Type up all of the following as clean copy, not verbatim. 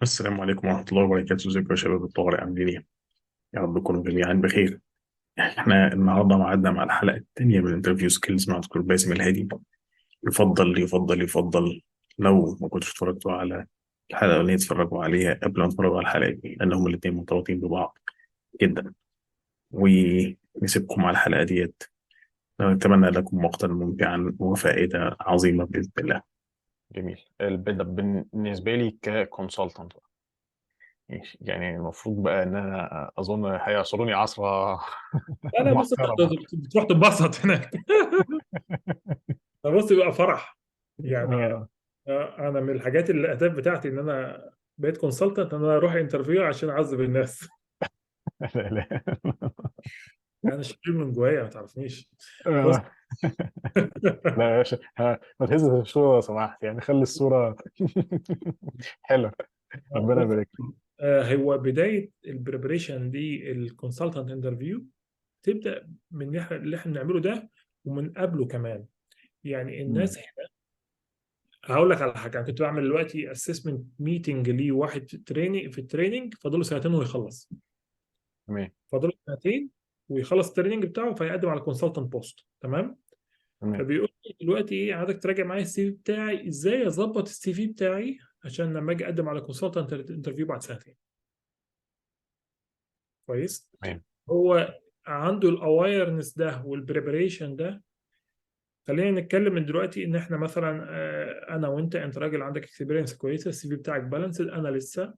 السلام عليكم ورحمة الله وبركاته. ازيكم يا شباب الطوارئ، عاملين ايه؟ يا رب تكونوا جميعا بخير. احنا النهارده معادنا مع الحلقة الثانية من انترفيو سكيلز مع دكتور باسم الهادي. يفضل لو ما كنتش اتفرجتوا على الحلقة الأولانية تتفرجوا عليها قبل ما تتفرجوا على الحلقة دي، لأن هما الاتنين مرتبطين ببعض جدا. ونسيبكم على الحلقة ديت. نتمنى لكم وقتا ممتعا وفائدة عظيمة بإذن الله. جميل. البدء بالنسبة لي ككونسلتنت، يعني المفروض بقى ان انا اظن هيعصروني عصرة لا لا، بص، محترمة. بتروح تنبسط هناك. بص، يبقى فرح يعني. آه. انا من الحاجات الاهداف بتاعتي ان انا بقيت كونسلتنت، ان انا اروح انترفيو عشان اعذب الناس. لا لا. انا شرير من جوايا، ما تعرفنيش. بص. آه. لا يا باشا، ما تهزش الصورة لو سمحت، يعني خلي الصورة حلوة. ربنا بص، يبارك فيك. هو بدايه البريبريشن دي الكونسلتنت انترفيو تبدا من اللي احنا بنعمله ده، ومن قبله كمان. يعني مم. الناس، هقول لك على حاجه. انا كنت بعمل دلوقتي اسسمنت ميتنج ليه واحد في التريننج فاضله سنتين ويخلص. تمام. فاضل سنتين ويخلص التريننج بتاعه، فيقدم على كونسلتنت بوست. تمام. تمام. فبيقول لي دلوقتي ايه، عايزك تراجع معايا السي في بتاعي، ازاي اظبط السي في بتاعي عشان لما اجي اقدم على كونسلتنت انترفيو بعد سنتين. كويس. تمام. هو عنده الاويرنس ده والبريبريشن ده. خلينا نتكلم من دلوقتي ان احنا مثلا، انا وانت، انت راجل عندك اكسبيرينس كويسه، السي في بتاعك بالانسد، انا لسه.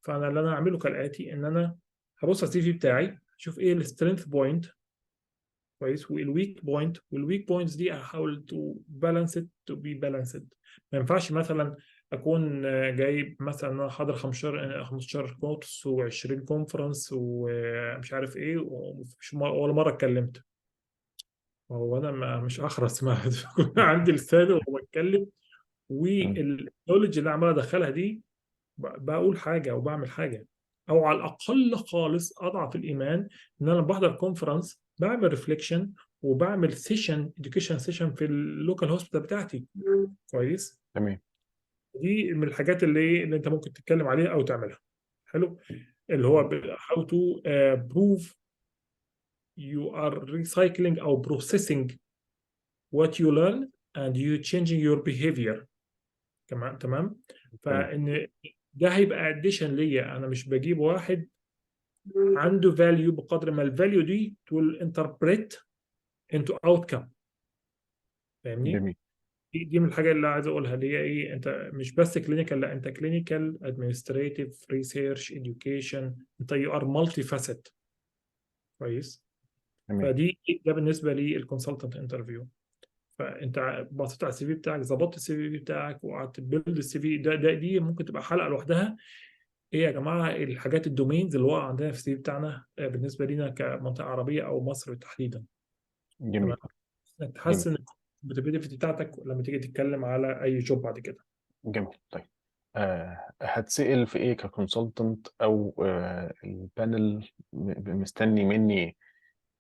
فانا اللي انا هعمله كالاتي، ان انا هبص على السي في بتاعي، اشوف ايه السترينث بوينت، كويس، والويك بوينت. والويك بوينتس دي احاول تو بالانس تو بي بالانسد. ما ينفعش مثلا اكون جايب مثلا انا حاضر 15 كورس و20 كونفرنس ومش عارف ايه، ومش ولا مره اتكلمت. هو انا مش اخرس، ما عندي لسان وبتكلم. مم. والنولج اللي عمال ادخلها دي، بقول حاجه وبعمل حاجه. او على الاقل خالص اضعف الايمان ان انا بحضر كونفرنس، بعمل ريفليكشن، وبعمل سيشن اديوكيشن سيشن في اللوكال هوسبيتال بتاعتي. كويس. تمام. دي من الحاجات اللي انت ممكن تتكلم عليها او تعملها. حلو. اللي هو how to prove you are recycling او processing what you learn and you changing your behavior. تمام تمام. تمام. فان ده هيبقى اديشن ليا، انا مش بجيب واحد عنده فاليو بقدر ما الفاليو دي will interpret into outcome. فاهمني؟ جميل. دي من الحاجه اللي عايز اقولها، اللي هي ايه، انت مش بس كلينيكال، لا، انت كلينيكال، ادمنستريتيف، ريسيرش، اديوكيشن، انت يو ار مالتي فاسيت. كويس. تمام. ده بالنسبه للكونسلتنت انترفيو. فانت بصيت على السي في بتاعك، ظبطت السي في بتاعك، وقعدت تبيلد السي في دي ممكن تبقى حلقه لوحدها. ايه يا جماعه الحاجات الدومينز اللي واقع عندنا في السي في بتاعنا، بالنسبه لنا كمنطقه عربيه او مصر تحديدا. جميل. تمام. انك جميل. تحسن الكومبتيتيفيتي بتاعتك لما تيجي تتكلم على اي جوب بعد كده. جميل. طيب. هتسأل في ايه ككونسلتنت، او البانل مستني مني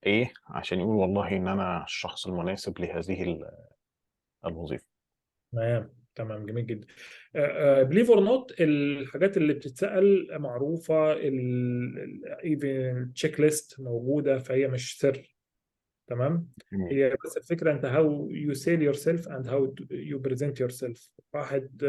ايه عشان يقول والله ان انا الشخص المناسب لهذه الوظيفه؟ تمام تمام، جميل جدا. بليف اور نوت، الحاجات اللي بتتسأل معروفه، ايفن تشيك ليست موجوده، فهي مش سر. تمام. جميل. هي بس الفكره انت how you sell yourself and how you present yourself. واحد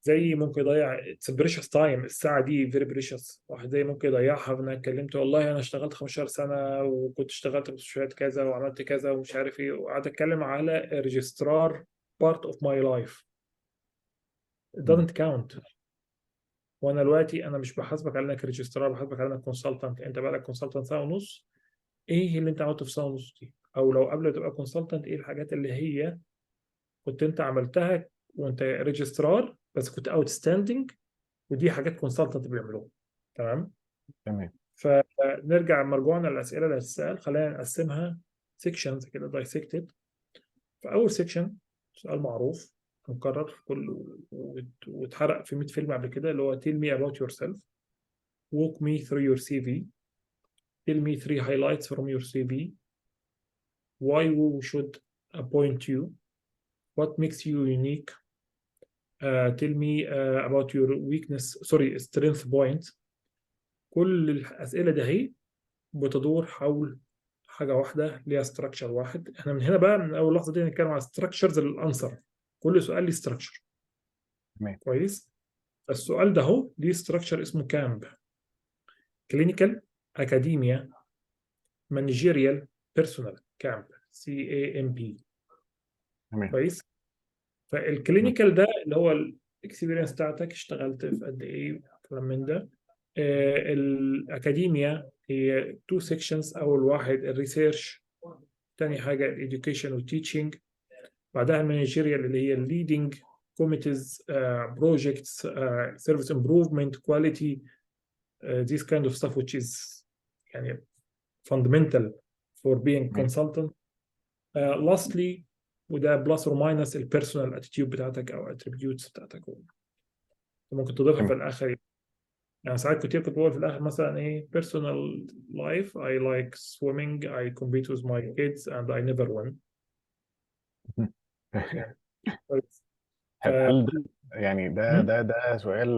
زي ممكن يضيع اتس بريشس تايم، الساعه دي فيري بريشس. واحد زي ممكن يضيعها في انك كلمت والله انا اشتغلت 15 سنه وكنت اشتغلت في مستشفيات كذا وعملت كذا ومش عارف ايه، وقعدت اتكلم على ريجسترار بارت اوف ماي لايف. it مم. doesn't count. وانا دلوقتي انا مش بحاسبك على انك ريجسترار، بحاسبك على انك كونسلتنت. انت بقى لك كونسلتنت سنه ونص، ايه اللي انت عملته في سنه ونص دي؟ او لو قبل ما تبقى كونسلتنت، ايه الحاجات اللي هي كنت انت عملتها وانت ريجسترار بس كنت اوت ستاندنج؟ ودي حاجات كونسلتنت بيعملوها. تمام. تمام. فنرجع مرجوعنا للاسئله اللي هتتسال، خلينا نقسمها سيكشنز كده دايسكتد. فاول سيكشن سؤال معروف مكرر في كل واتحرق في 100 فيلم قبل كده، اللي هو tell me about yourself, walk me through your CV, tell me three highlights from your CV, why we should appoint you, what makes you unique, tell me about your weakness sorry strength point. كل الأسئلة دي هي بتدور حول حاجة واحدة ليها structure واحد. احنا من هنا بقى من أول لحظة دي نتكلم على structures الأنسر. كل سؤال ليه structure. تمام. كويس. السؤال ده هو ليه structure اسمه كامب: clinical, academia, managerial, personal. كامب CAMP. تمام. كويس. تمام. فالكلينيكال ده اللي هو الاكسبيرينس بتاعتك، اشتغلت في قد ايه، كلام من ده. الأكاديميا هي تو سيكشنز. أول واحد الريسيرش، تاني حاجة الإديوكيشن والتيتشنج، بعدها المانجيريال اللي هي الليدنج كوميتيز بروجكتس سيرفيس امبروفمنت كواليتي this kind of stuff which is يعني fundamental for being تمام. consultant. lastly وده بلس اور ماينس البيرسونال اتيتيود بتاعتك او اتريبيوتس بتاعتك، ممكن تضيفها في تمام. الاخر. يعني ساعات كتير كنت بقول في الآخر مثلا إيه personal life I like swimming I compete with my kids and I never win. يعني كويس. هل ده يعني ده م? ده ده سؤال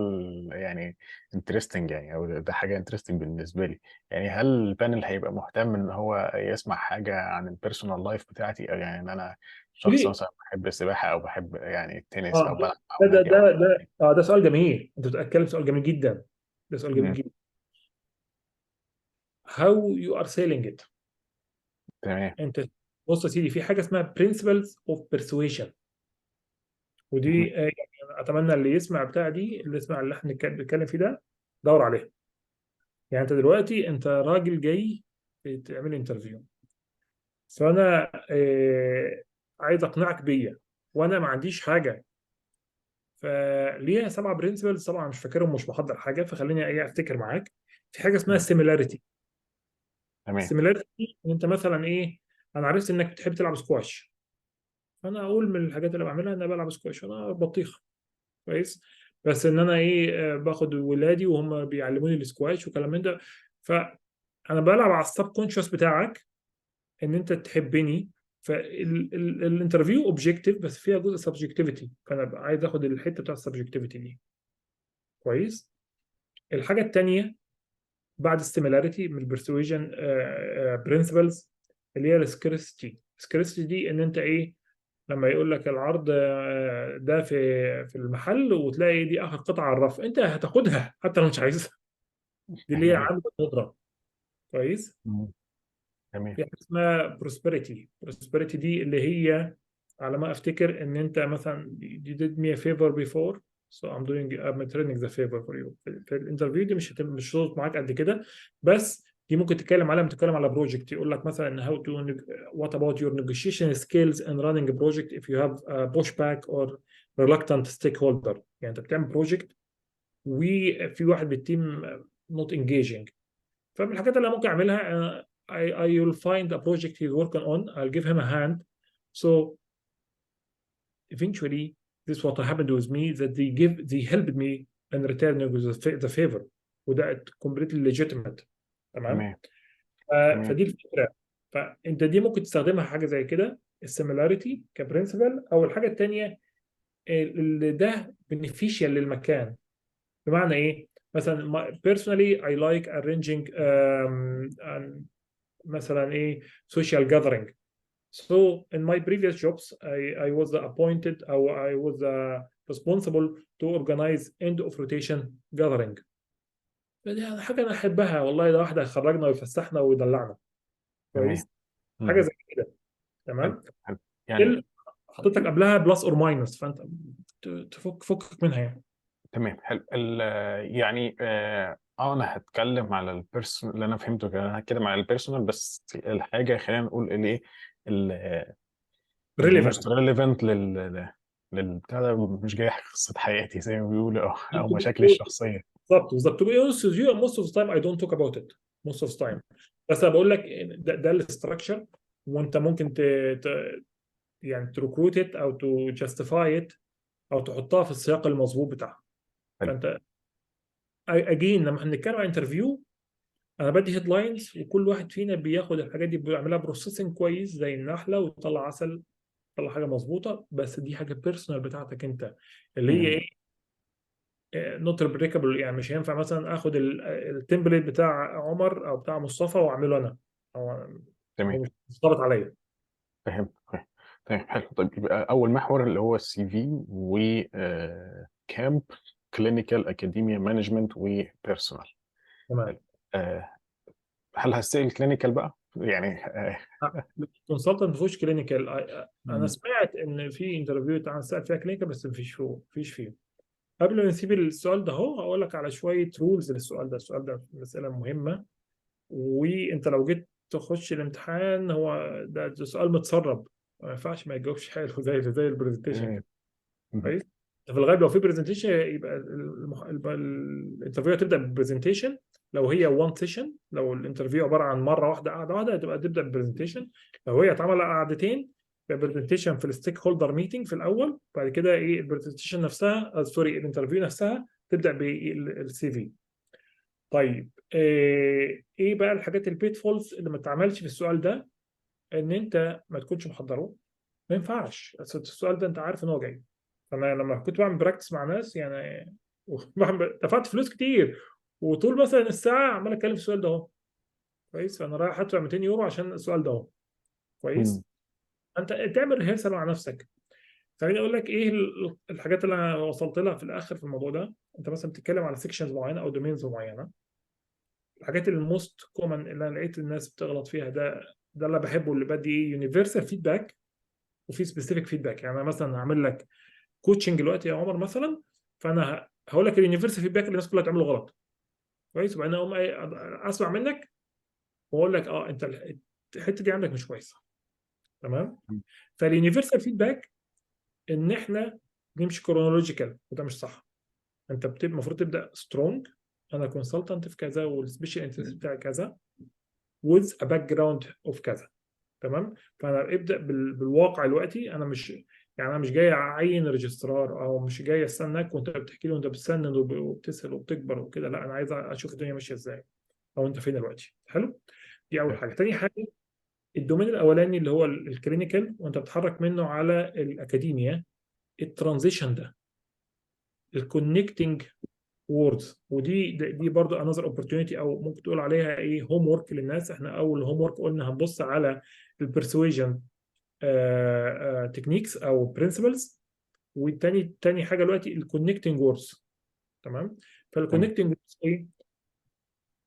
يعني انترستنج يعني، او ده حاجه انترستنج بالنسبه لي. يعني هل البانل هيبقى مهتم ان هو يسمع حاجه عن البيرسونال لايف بتاعتي، او يعني ان انا شخص ليه؟ مثلا بحب السباحه او بحب يعني التنس او اه بلعب مع ده ده اولادي او ده ده اه ده سؤال جميل، انت بتتكلم سؤال جميل جدا. ده سؤال جميل مم. جدا. how you are selling it. تمام. انت بص يا سيدي، في حاجه اسمها principles of persuasion، مم. ودي يعني اتمنى اللي يسمع بتاع دي، اللي يسمع اللي احنا بنتكلم فيه ده دور عليها. يعني انت دلوقتي انت راجل جاي تعمل انترفيو، فانا عايز اقنعك بيا وانا ما عنديش حاجه. فليها 7 برنسبلز طبعا مش فاكرهم، مش بحضر حاجه، فخليني ايه افتكر معاك. في حاجه اسمها مم. السيميلاريتي. تمام. السيميلاريتي ان انت مثلا ايه، انا عرفت انك بتحب تلعب سكواش، فانا اقول من الحاجات اللي بعملها ان انا بلعب سكواش، انا بطيخ. كويس. بس ان انا ايه باخد ولادي وهم بيعلموني السكواش وكلام من ده. فانا بلعب على السب كونشس بتاعك ان انت تحبني. فالانترفيو اوبجيكتيف بس فيها جزء سبجكتيفيتي، فانا عايز اخد الحته بتاع السبجكتيفيتي دي. كويس. الحاجه الثانيه بعد السيميلاريتي من البرسويجن برنسبلز اللي هي السكريستي. السكريستي دي ان انت ايه، لما يقول لك العرض ده في المحل وتلاقي دي اخر قطعه على الرف، انت هتاخدها حتى لو مش عايزها. دي اللي هي تمام. عامله ندره. كويس. مم. تمام. في حاجه اسمها بروسبريتي. بروسبريتي دي اللي هي على ما افتكر ان انت مثلا you did me a favor before so I'm returning the favor for you. في الانترفيو دي مش هتظبط معاك قد كده، بس دي ممكن تتكلم عليها. بتتكلم على بروجكت يقول لك مثلا how to what about your negotiation skills in running a project if you have a pushback or reluctant stakeholder. يعني انت بتعمل بروجكت وفي واحد بالتيم not engaging، فمن الحاجات اللي ممكن اعملها I will find a project he's working on. I'll give him a hand. So eventually this what happened with me that they helped me in returning the favor، وده completely legitimate. تمام. تمام. تمام. فدي الفكره. فانت دي ممكن تستخدمها حاجه زي كده السيميلاريتي كبرنسبل. او الحاجه الثانيه اللي ده beneficial للمكان. بمعنى ايه؟ مثلا personally I like arranging مثلا ايه social gathering. So in my previous jobs I was appointed or I was responsible to organize end of rotation gathering. فدي حاجة أنا أحبها والله، ده واحدة يخرجنا ويفسحنا ويدلعنا. تمام. كويس. حاجة مم. زي كده. حلو. تمام. حلو. يعني حطيت لك قبلها بلس اور ماينس، فأنت فكك منها يعني. تمام. حلو. يعني انا هتكلم على البيرسونال اللي انا فهمته كده، انا هتكلم على البيرسونال بس. الحاجه خلينا نقول الايه الموست relevant. ريليفنت للبتاع ده، مش جاي قصه حياتي زي ما بيقولوا، او مشاكلي الشخصيه. بالظبط بالظبط. to be honest with you most of the time I don't talk about it most of the time. بس انا بقول لك ده الاستراكشر، وانت ممكن ت... يعني تركروت او تو جاستيفاي او تحطها في السياق المظبوط بتاعها. حلو. فانت اجين لما احنا بنتكلم عن انترفيو انا بدي هيدلاينز، وكل واحد فينا بياخد الحاجات دي بيعملها بروسيسنج كويس زي النحله ويطلع عسل تطلع حاجه مظبوطه، بس دي حاجه بيرسونال بتاعتك انت، اللي هي مم. ايه، نوت ريبليكابل. يعني مش هينفع مثلا اخد التمبليت بتاع عمر او بتاع مصطفى واعمله انا، هو تمام. هو مش مرتبط عليا. فاهم فاهم. تمام حلو. طيب يبقى اول محور اللي هو السي في و كامب كلينيكال اكاديميا مانجمنت وبيرسونال. تمام. هل هسأل كلينيكال بقى يعني كونسلتنت فيهوش كلينيكال. انا مم. سمعت ان في انترفيو اتعمل سال فيها كلينيكال، بس مفيش فيه. قبل ما نسيب السؤال ده اهو، هقول لك على شويه رولز للسؤال ده. السؤال ده مساله مهمه، وانت لو جيت تخش الامتحان، هو ده سؤال متسرب، ما ينفعش ما يجاوبش حلو زي البرزنتيشن تمام. كده. مم. كويس. في الغالب لو في برزنتيشن يبقى الانترفيو هتبدا بالبرزنتيشن. لو هي وان سيشن، لو الانترفيو عباره عن مره واحده قاعده واحده، هتبقى تبدا بالبرزنتيشن. لو هي اتعمل قعدتين، يبقى برزنتيشن في الستيك هولدر ميتنج في الاول، بعد كده ايه البرزنتيشن نفسها، سوري، الانترفيو نفسها تبدا بالسي في. طيب ايه بقى الحاجات البيت فولز اللي ما اتعملش في السؤال ده؟ ان انت ما تكونش محضره. ما ينفعش، أصل السؤال ده انت عارف ان هو جاي. فانا لما كنت بعمل براكتس مع ناس يعني، دفعت فلوس كتير، وطول مثلا الساعه عمال اتكلم في السؤال ده اهو. كويس. فانا رايح ادفع 200 يورو عشان السؤال ده اهو. مم. كويس. انت تعمل ريهرسال مع نفسك. خليني اقول لك ايه الحاجات اللي انا وصلت لها في الاخر في الموضوع ده. انت مثلا بتتكلم على سيكشنز معينه او دومينز معينه. الحاجات الموست كومن اللي انا لقيت الناس بتغلط فيها، ده اللي بحبه، اللي بدي ايه يونيفرسال فيدباك وفي سبيسيفيك فيدباك. يعني انا مثلا هعمل لك كوتشنج دلوقتي يا عمر مثلا، فانا هقول لك اليونيفرسال فيدباك اللي الناس كلها تعمله غلط. كويس. وبعدين اقوم اسمع منك واقول لك اه انت الحته دي عندك مش كويسه. تمام. فاليونيفرسال فيدباك ان احنا نمشي كرونولوجيكال، وده مش صح. انت المفروض تبدا سترونج. انا كونسلتنت في كذا، والسبيشال انترست بتاعي كذا، with a background of كذا. تمام. فانا ابدا بالواقع دلوقتي. انا مش يعني انا مش جاي اعين ريجسترار، او مش جاي استناك وانت بتحكي لي وانت بتسنن وبتسال وبتكبر وكده. لا، انا عايز اشوف الدنيا ماشيه ازاي، او انت فين دلوقتي. حلو. دي اول حاجه. تاني حاجه، الدومين الاولاني اللي هو الكلينيكال، وانت بتتحرك منه على الاكاديميا، الترانزيشن ده، الكونكتنج ووردز. دي برضو انذر اوبورتيونيتي، او ممكن تقول عليها ايه، هوم ورك للناس. احنا اول هوم ورك قلنا هنبص على البرسويجن تكنيكس او برنسبلز. تاني حاجه دلوقتي الكونكتنج ووردز. تمام. تمام. فالكونكتنج ووردز ايه؟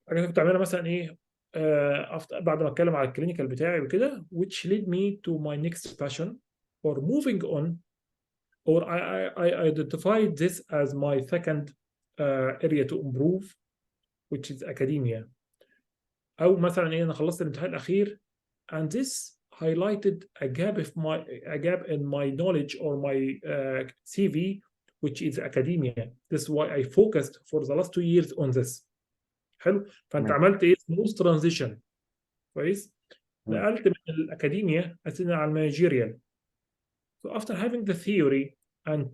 حاجه كنت بعملها مثلا ايه، بعد ما اتكلم على الكلينيكال بتاعي وكده، which led me to my next passion or moving on, or I identified this as my second area to improve, which is academia. او مثلا ايه، انا خلصت الامتحان الاخير and this highlighted a gap in my knowledge or my CV, which is academia. This is why I focused for the last 2 years on this. حلو. فانت تمام. عملت ايه، smooth transition. كويس. مم. نقلت من الاكاديميا اساسا على المانجيريال. So after having the theory and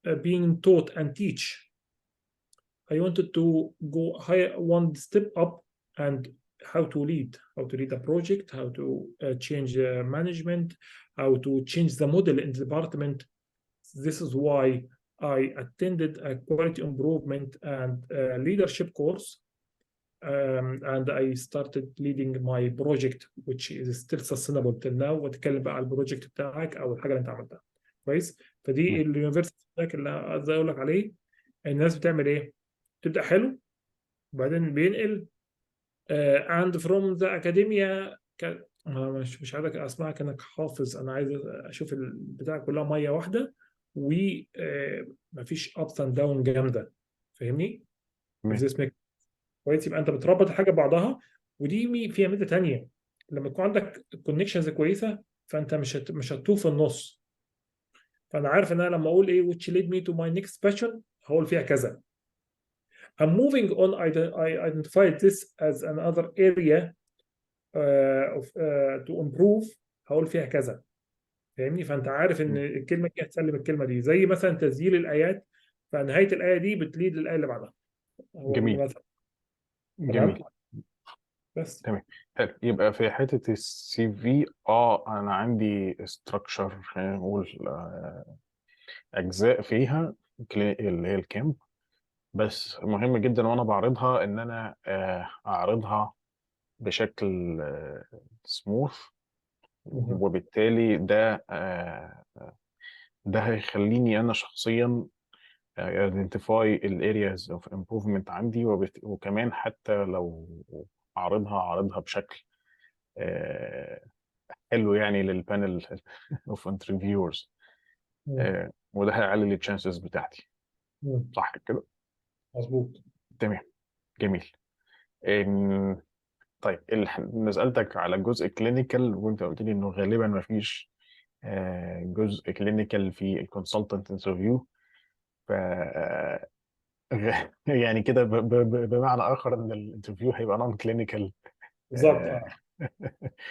being taught and teach, I wanted to go higher, one step up, and how to lead a project, how to change management, how to change the model in the department. This is why I attended a quality improvement and leadership course, and I started leading my project which is still sustainable till now. واتكلم بقى على البروجكت بتاعك او الحاجه اللي انت عملتها. كويس. مم. فدي اليونيفرسيتي اللي عايز اقول لك عليه. الناس بتعمل ايه؟ تبدا حلو، وبعدين بينقل and from the academia أنا مش عايزك اسمعك انك حافظ. انا عايز اشوف البتاع كلها ميه واحده، ومفيش ups and down جامده. فاهمني؟ if تمام. this makes. كويس. يبقى انت بتربط الحاجه ببعضها. ودي فيها ميزه تانيه، لما يكون عندك كونكشنز كويسه، فانت مش هتتوه في النص. فانا عارف ان انا لما اقول ايه which led me to my next passion، هقول فيها كذا. I'm moving on. I identified this as another area to improve، هقول فيها كذا. فاهمني؟ فانت عارف ان مم. الكلمه دي هتسلم الكلمه دي، زي مثلا تسجيل الايات، فنهايه الايه دي بتليد للايه اللي بعدها، هو جميل. مثلا. تمام. جميل. بس. تمام. حلو. يبقى في حته السي في، انا عندي ستراكشر، خلينا نقول اجزاء فيها، اللي هي الكامب. بس مهم جدا وانا بعرضها ان انا اعرضها بشكل سموث، مهم. وبالتالي ده هيخليني انا شخصيا identify ال areas of improvement عندي، وكمان حتى لو اعرضها بشكل آه، حلو يعني للبانل of interviewers، مم. وده هيعلي التشانسز بتاعتي. مم. صح كده؟ مظبوط. تمام. جميل. طيب سألتك على جزء كلينيكال، وانت قلت لي انه غالبا ما فيش جزء كلينيكال في الكونسلتنت انترفيو. ف يعني كده بمعنى اخر ان الانترفيو هيبقى نون كلينيكال بالظبط.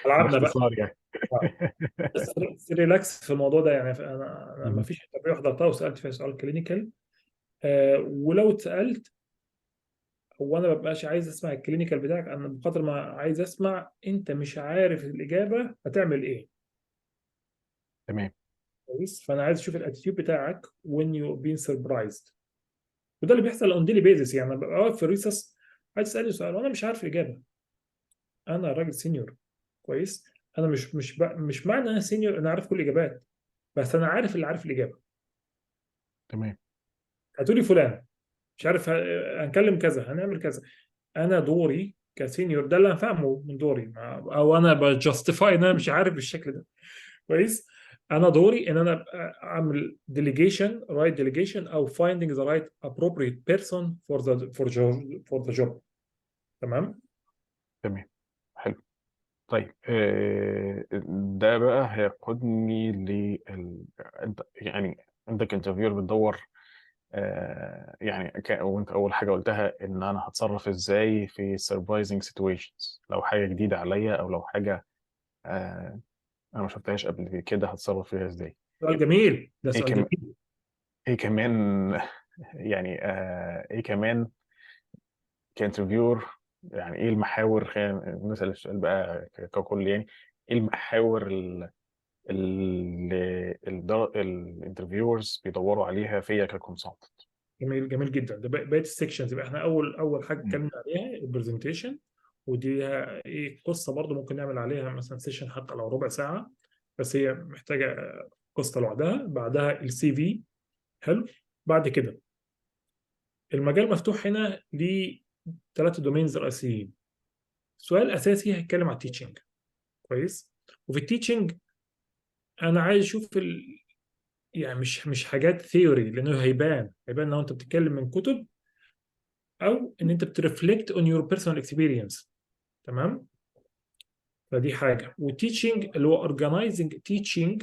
العبنا بقى. باختصار يعني. بس ريلاكس في الموضوع ده يعني. انا ما مهم. فيش انترفيو حضرتها وسالت فيها سؤال كلينيكال. ولو اتسالت، هو انا ما ببقاش عايز اسمع الكلينيكال بتاعك، انا بقدر ما عايز اسمع انت مش عارف الاجابه هتعمل ايه. تمام. كويس. فانا عايز اشوف الاتيتيود بتاعك when you been surprised. وده اللي بيحصل اون ديلي بيزس. يعني أنا ببقى واقف في الريسس عايز اسالني سؤال وانا مش عارف الاجابه. انا راجل سينيور. كويس. انا مش معنى انا سينيور انا عارف كل الاجابات، بس انا عارف اللي عارف الاجابه. تمام. هتقولي فلان مش عارف، هنكلم كذا هنعمل كذا. انا دوري كسينيور ده اللي انا فاهمه من دوري، او انا بجاستيفاي ان انا مش عارف بالشكل ده. كويس. انا دوري ان انا أبقى اعمل delegation right delegation او finding the right appropriate person for the job. تمام. تمام. حلو. طيب ده بقى هيقودني انت يعني انت كانترفيور بتدور يعني وانت اول حاجه قلتها ان انا هتصرف ازاي في surprising situations، لو حاجه جديده عليا او لو حاجه آه انا ما شفتهاش قبل كده هتصرف فيها ازاي. سؤال جميل، ده ايه سؤال كمان جميل. ايه كمان يعني ايه كمان كانترفيور، يعني ايه المحاور، خلينا نسال السؤال بقى ككل يعني. ايه المحاور اللي الانترفيورز بيدوروا عليها فيا ككونسلتنت؟ جميل جميل جدا. ده بقيه السكشنز. يبقى احنا اول حاجه اتكلمنا عليها البرزنتيشن، ودي ليها ايه قصه برضو ممكن نعمل عليها مثلا سيشن حتى لو ربع ساعه، بس هي محتاجه قصه لوحدها. بعدها السي في. حلو. بعد كده المجال مفتوح هنا لثلاثه دومينز رئيسيين. سؤال اساسي هيتكلم على التيتشنج. كويس. وفي التيتشنج انا عايز اشوف يعني مش حاجات ثيوري، لانه هيبان لو انت بتتكلم من كتب او ان انت بترفلكت اون يور بيرسونال اكسبيرينس. تمام. فدي حاجه. والتيتشنج اللي هو organizing teaching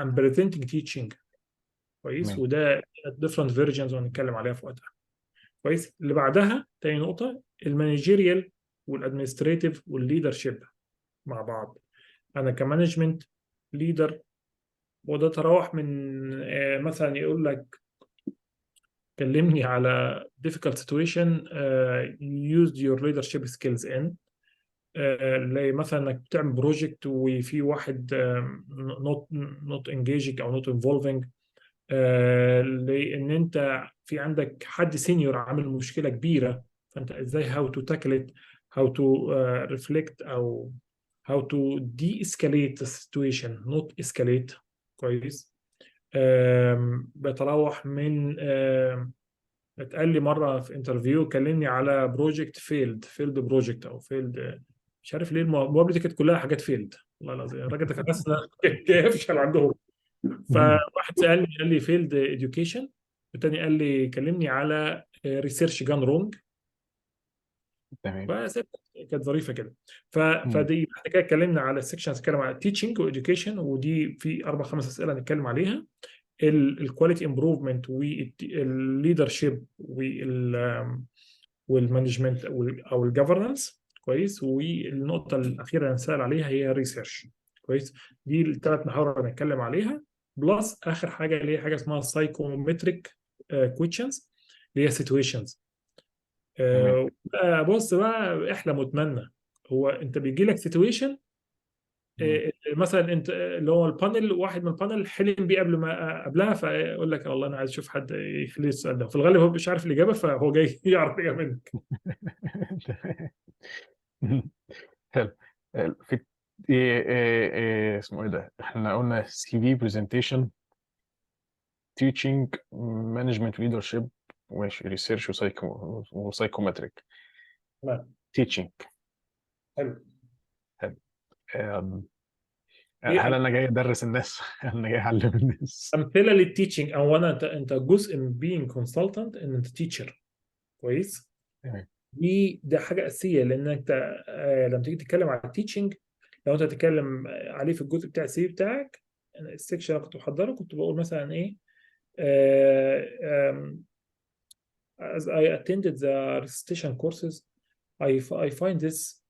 and presenting teaching. كويس. تمام. وده different versions وهنتكلم عليها في وقتها. كويس. اللي بعدها تاني نقطه المانجيريال والادمنستريتيف والليدرشيب مع بعض. انا كمانجمنت ليدر، وده تراوح من مثلا يقول لك كلمني على difficult situation use your leadership skills in اللي مثلا انك بتعمل بروجكت وفي واحد not engaging او not involving، لان انت في عندك حد سينيور عامل مشكله كبيره، فانت ازاي how to tackle it، how to reflect او how to de-escalate the situation not escalate. كويس. بتراوح من اتقال لي مره في انترفيو كلمني على بروجكت فيلد بروجكت او فيلد. مش عارف ليه المقابله دي كانت كلها حاجات فيلد. والله العظيم الراجل ده كان حاسس ان يفشل عندهم. مهم. فواحد سالني قال لي فيلد اديوكيشن، والتاني قال لي كلمني على ريسيرش جان رونج. تمام. فسبت. كانت ظريفه كده. مم. فدي بعد كده اتكلمنا على السكشن هنتكلم على تيتشنج واديوكيشن، ودي في اربع خمس اسئله هنتكلم عليها. الكواليتي امبروفمنت والليدرشيب والمانجمنت او الجفرنس. كويس. والنقطه الاخيره اللي هنسال عليها هي الريسيرش. كويس. دي الثلاث محاور اللي هنتكلم عليها. بلس اخر حاجه اللي هي حاجه اسمها سايكومتريك كويشنز اللي هي سيتويشنز. تمام. بص بقى احلم واتمنى. هو انت بيجي لك سيتويشن، مثلا انت اللي هو البانل، واحد من البانل حلم بيه قبلها، فيقول لك والله انا عايز اشوف حد يخلي السؤال ده، في الغالب هو مش عارف الاجابه، فهو جاي يعرف الاجابه منك. حلو. في إيه اسمه ايه ده؟ احنا قلنا سي في برزنتيشن، تيتشنج، مانجمنت ليدرشيب، ماشي، ريسيرش وسايكومتريك. تمام. تيتشنج. حلو. حلو. آم، هل ايه انا جاي ادرس الناس؟ هل انا جاي اعلم الناس؟ امثله للتيتشنج؟ اولا انت جزء من being consultant ان انت تيتشر، كويس. تمام. ده حاجه اساسيه، لان انت لما تيجي تتكلم على التيتشنج، لو انت تتكلم عليه في الجزء بتاع السي في بتاعك، السكشن اللي كنت محضره كنت بقول مثلا ايه، as I attended the recitation courses, I find this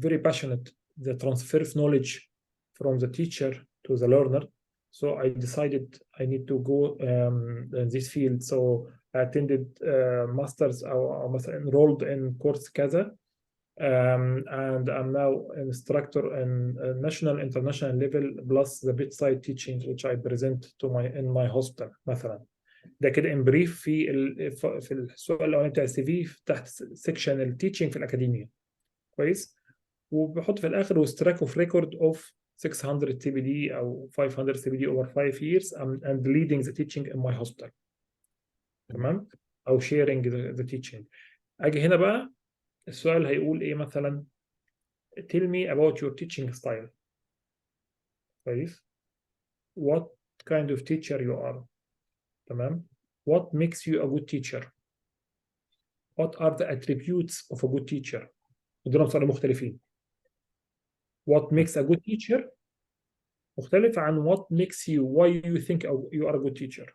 very passionate, the transfer of knowledge from the teacher to the learner. So I decided I need to go in this field. So I attended masters or مثلا enrolled in course كذا. And I'm now an instructor in national international level plus the bedside teaching which I present to in my hospital مثلا. ده كده ان بريف في السؤال الاولاني بتاع السي في تحت سيكشن التيتشنج في الاكاديميه، كويس. وبحط في الاخر وستراك اوف ريكورد اوف 600 تي بي دي او 500 تي بي دي over 5 years and leading the teaching in my hospital. تمام. او sharing the teaching. اجي هنا بقى السؤال هيقول ايه مثلا؟ tell me about your teaching style. كويس. what kind of teacher you are. تمام. what makes you a good teacher. what are the attributes of a good teacher. ودول مسألة مختلفين. what makes a good teacher مختلف عن what makes you why you think you are a good teacher.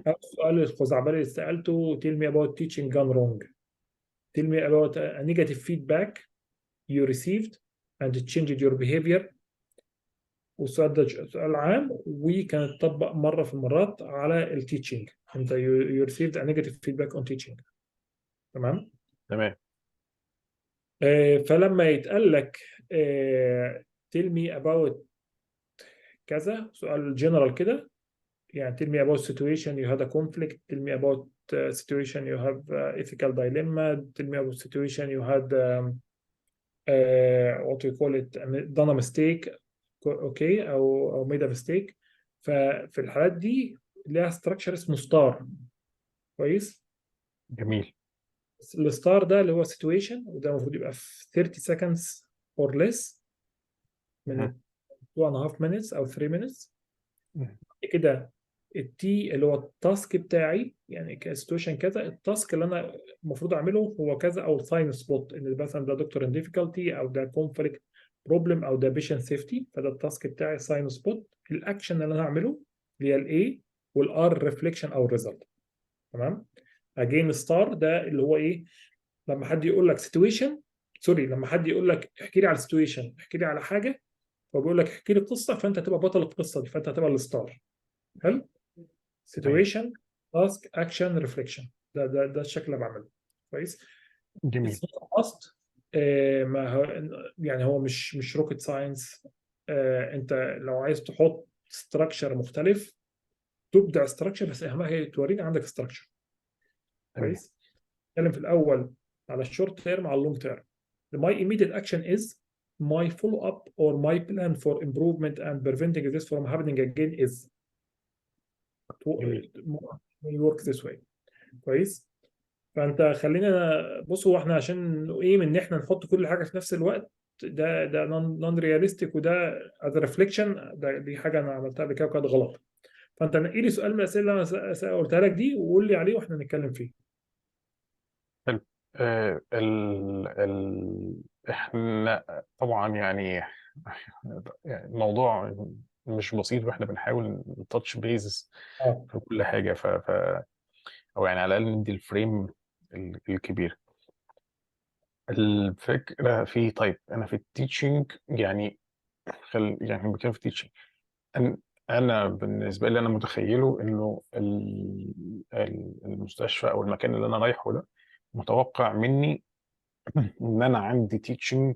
السؤال الخزعبلي اللي سألته tell me about teaching gone wrong. tell me about a negative feedback you received and it changed your behavior. والسؤال ده سؤال عام وكان اتطبق مرة في المرات على التيتشنج. انت you received a negative feedback on teaching. تمام. تمام. فلما يتقال لك tell me about كذا، سؤال جنرال كده، يعني tell me about situation you had a conflict, tell me about situation you have ethical dilemma, tell me about situation you had what we call it done a mistake, اوكي، او made a mistake. ففي الحالات دي ليها structure اسمه ستار، كويس. جميل. الستار ده اللي هو situation، وده المفروض يبقى في 30 seconds or less من 2.5 minutes او 3 minutes. كده التي اللي هو التاسك بتاعي، يعني كسيتويشن كذا، التاسك اللي انا المفروض اعمله هو كذا، او الساين سبوت ان مثلا ده دكتور ان ديفيكالتي او ده كونفليكت بروبلم او ده بيشنت سيفتي، فده التاسك بتاعي ساين سبوت. الاكشن اللي انا هعمله اللي هي الاي والار ريفليكشن او الريزلت. تمام. اجين ستار ده اللي هو ايه؟ لما حد يقول لك سيتويشن، سوري، لما حد يقول لك احكي لي على سيتويشن، احكي لي على حاجه، هو بيقول لك احكي لي قصه، فانت هتبقى بطل القصه دي، فانت هتبقى الستار. حلو. situation task action reflection. ده الشكل اللي بعمله، كويس. جميل. اسمه must. ما هو يعني هو مش روكيت ساينس. انت لو عايز تحط ستراكشر مختلف تبدع ستراكشر، بس اهم حاجه توريني عندك ستراكشر، تمام. كويس. نتكلم في الاول على الشورت تيرم، على اللونج تيرم. my immediate action is my follow up or my plan for improvement and preventing this from happening again is جميل. work this way. كويس. فانت خلينا بص، هو احنا عشان ايه من ان احنا نحط كل حاجه في نفس الوقت، ده نون رياليستيك، وده از ريفليكشن، دي حاجه انا عملتها قبل كده وكانت غلط. فانت نقي لي سؤال من الاسئله اللي انا قلتها لك دي وقول لي عليه واحنا نتكلم فيه. حلو. احنا طبعا يعني الموضوع مش بسيط، واحنا بنحاول نتاتش بيز اه. في كل حاجه، او يعني على الاقل ندي الفريم الكبير. الفكره في، طيب انا في التيتشنج يعني، يعني بتكلم في التيتشنج، انا بالنسبه لي انا متخيله انه المستشفى او المكان اللي انا رايحه ده متوقع مني ان انا عندي teaching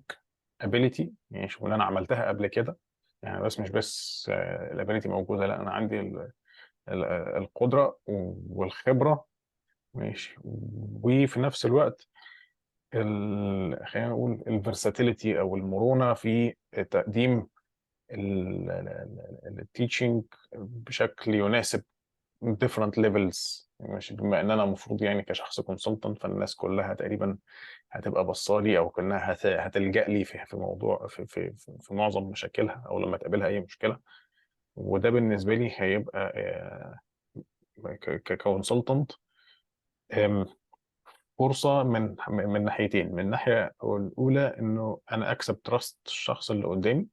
ability، يعني شغلانه عملتها قبل كده، يعني بس مش بس الابيليتي موجوده، لا انا عندي القدره والخبره، ماشي، وفي نفس الوقت خلينا نقول الفرساتيليتي او المرونه في تقديم التيتشنج بشكل يناسب different levels، ماشي، بما ان انا المفروض يعني كشخص كونسلتنت، فالناس كلها تقريبا هتبقى بصالي او كانها هتلجأ لي في موضوع في معظم مشاكلها او لما تقابلها اي مشكله. وده بالنسبه لي هيبقى ككونسلتنت فرصه من ناحيتين. من الناحيه الاولى انه انا اكسب تراست الشخص اللي قدامي،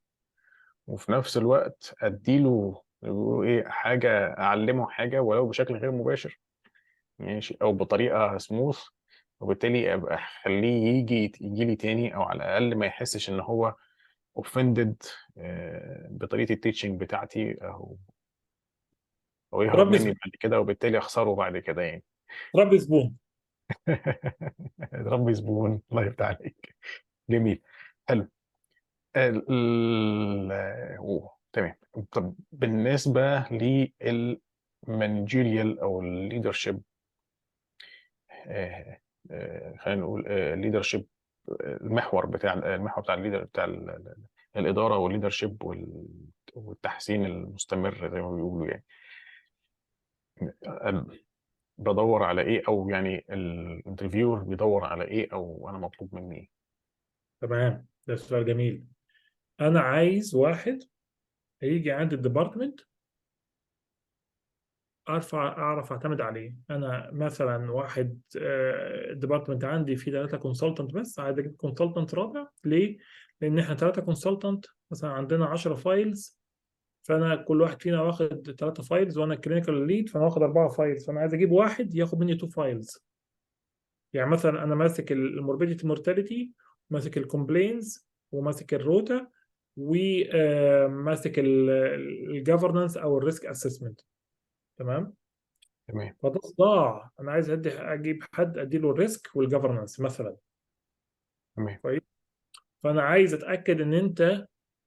وفي نفس الوقت اديله بيقولوا ايه حاجه، اعلمه حاجه ولو بشكل غير مباشر، ماشي، او بطريقه سموث، وبالتالي ابقى اخليه يجي لي تاني، او على الاقل ما يحسش ان هو اوفندد بطريقه التيتشنج بتاعتي، او يهرب ربي مني زبون. بعد كده، وبالتالي اخسره بعد كده يعني. ربي زبون. ربي زبون، الله يفتح عليك. جميل. حلو. تمام. طب بالنسبه للمانجيريال او الليدرشيب، خلينا نقول الليدرشيب، المحور بتاع الليدر بتاع الاداره والليدرشيب والتحسين المستمر زي ما بيقولوا يعني. أم، بدور على ايه، او يعني الانترفيور بيدور على ايه، او انا مطلوب مني ايه؟ تمام، ده سؤال جميل. انا عايز واحد هيجي عند الديبارتمنت اعرف اعتمد عليه. انا مثلا واحد الديبارتمنت عندي فيه 3 كونسلتنت، بس عايز اجيب كونسلتنت رابع. ليه؟ لان احنا 3 كونسلتنت، مثلا عندنا 10 فايلز، فانا كل واحد فينا واخد 3 فايلز، وانا الكلينيكال ليد فانا واخد 4 فايلز، فانا عايز اجيب واحد ياخد مني 2 فايلز. يعني مثلا انا ماسك الموربيديتي مورتاليتي، ماسك الكومبلينز، وماسك الروتا، وماسك الجفرنس او الريسك اسسمنت. تمام. تمام. فده صداع، انا عايز اجيب حد اديله الريسك والجفرنس مثلا. تمام. كويس. فانا عايز اتاكد ان انت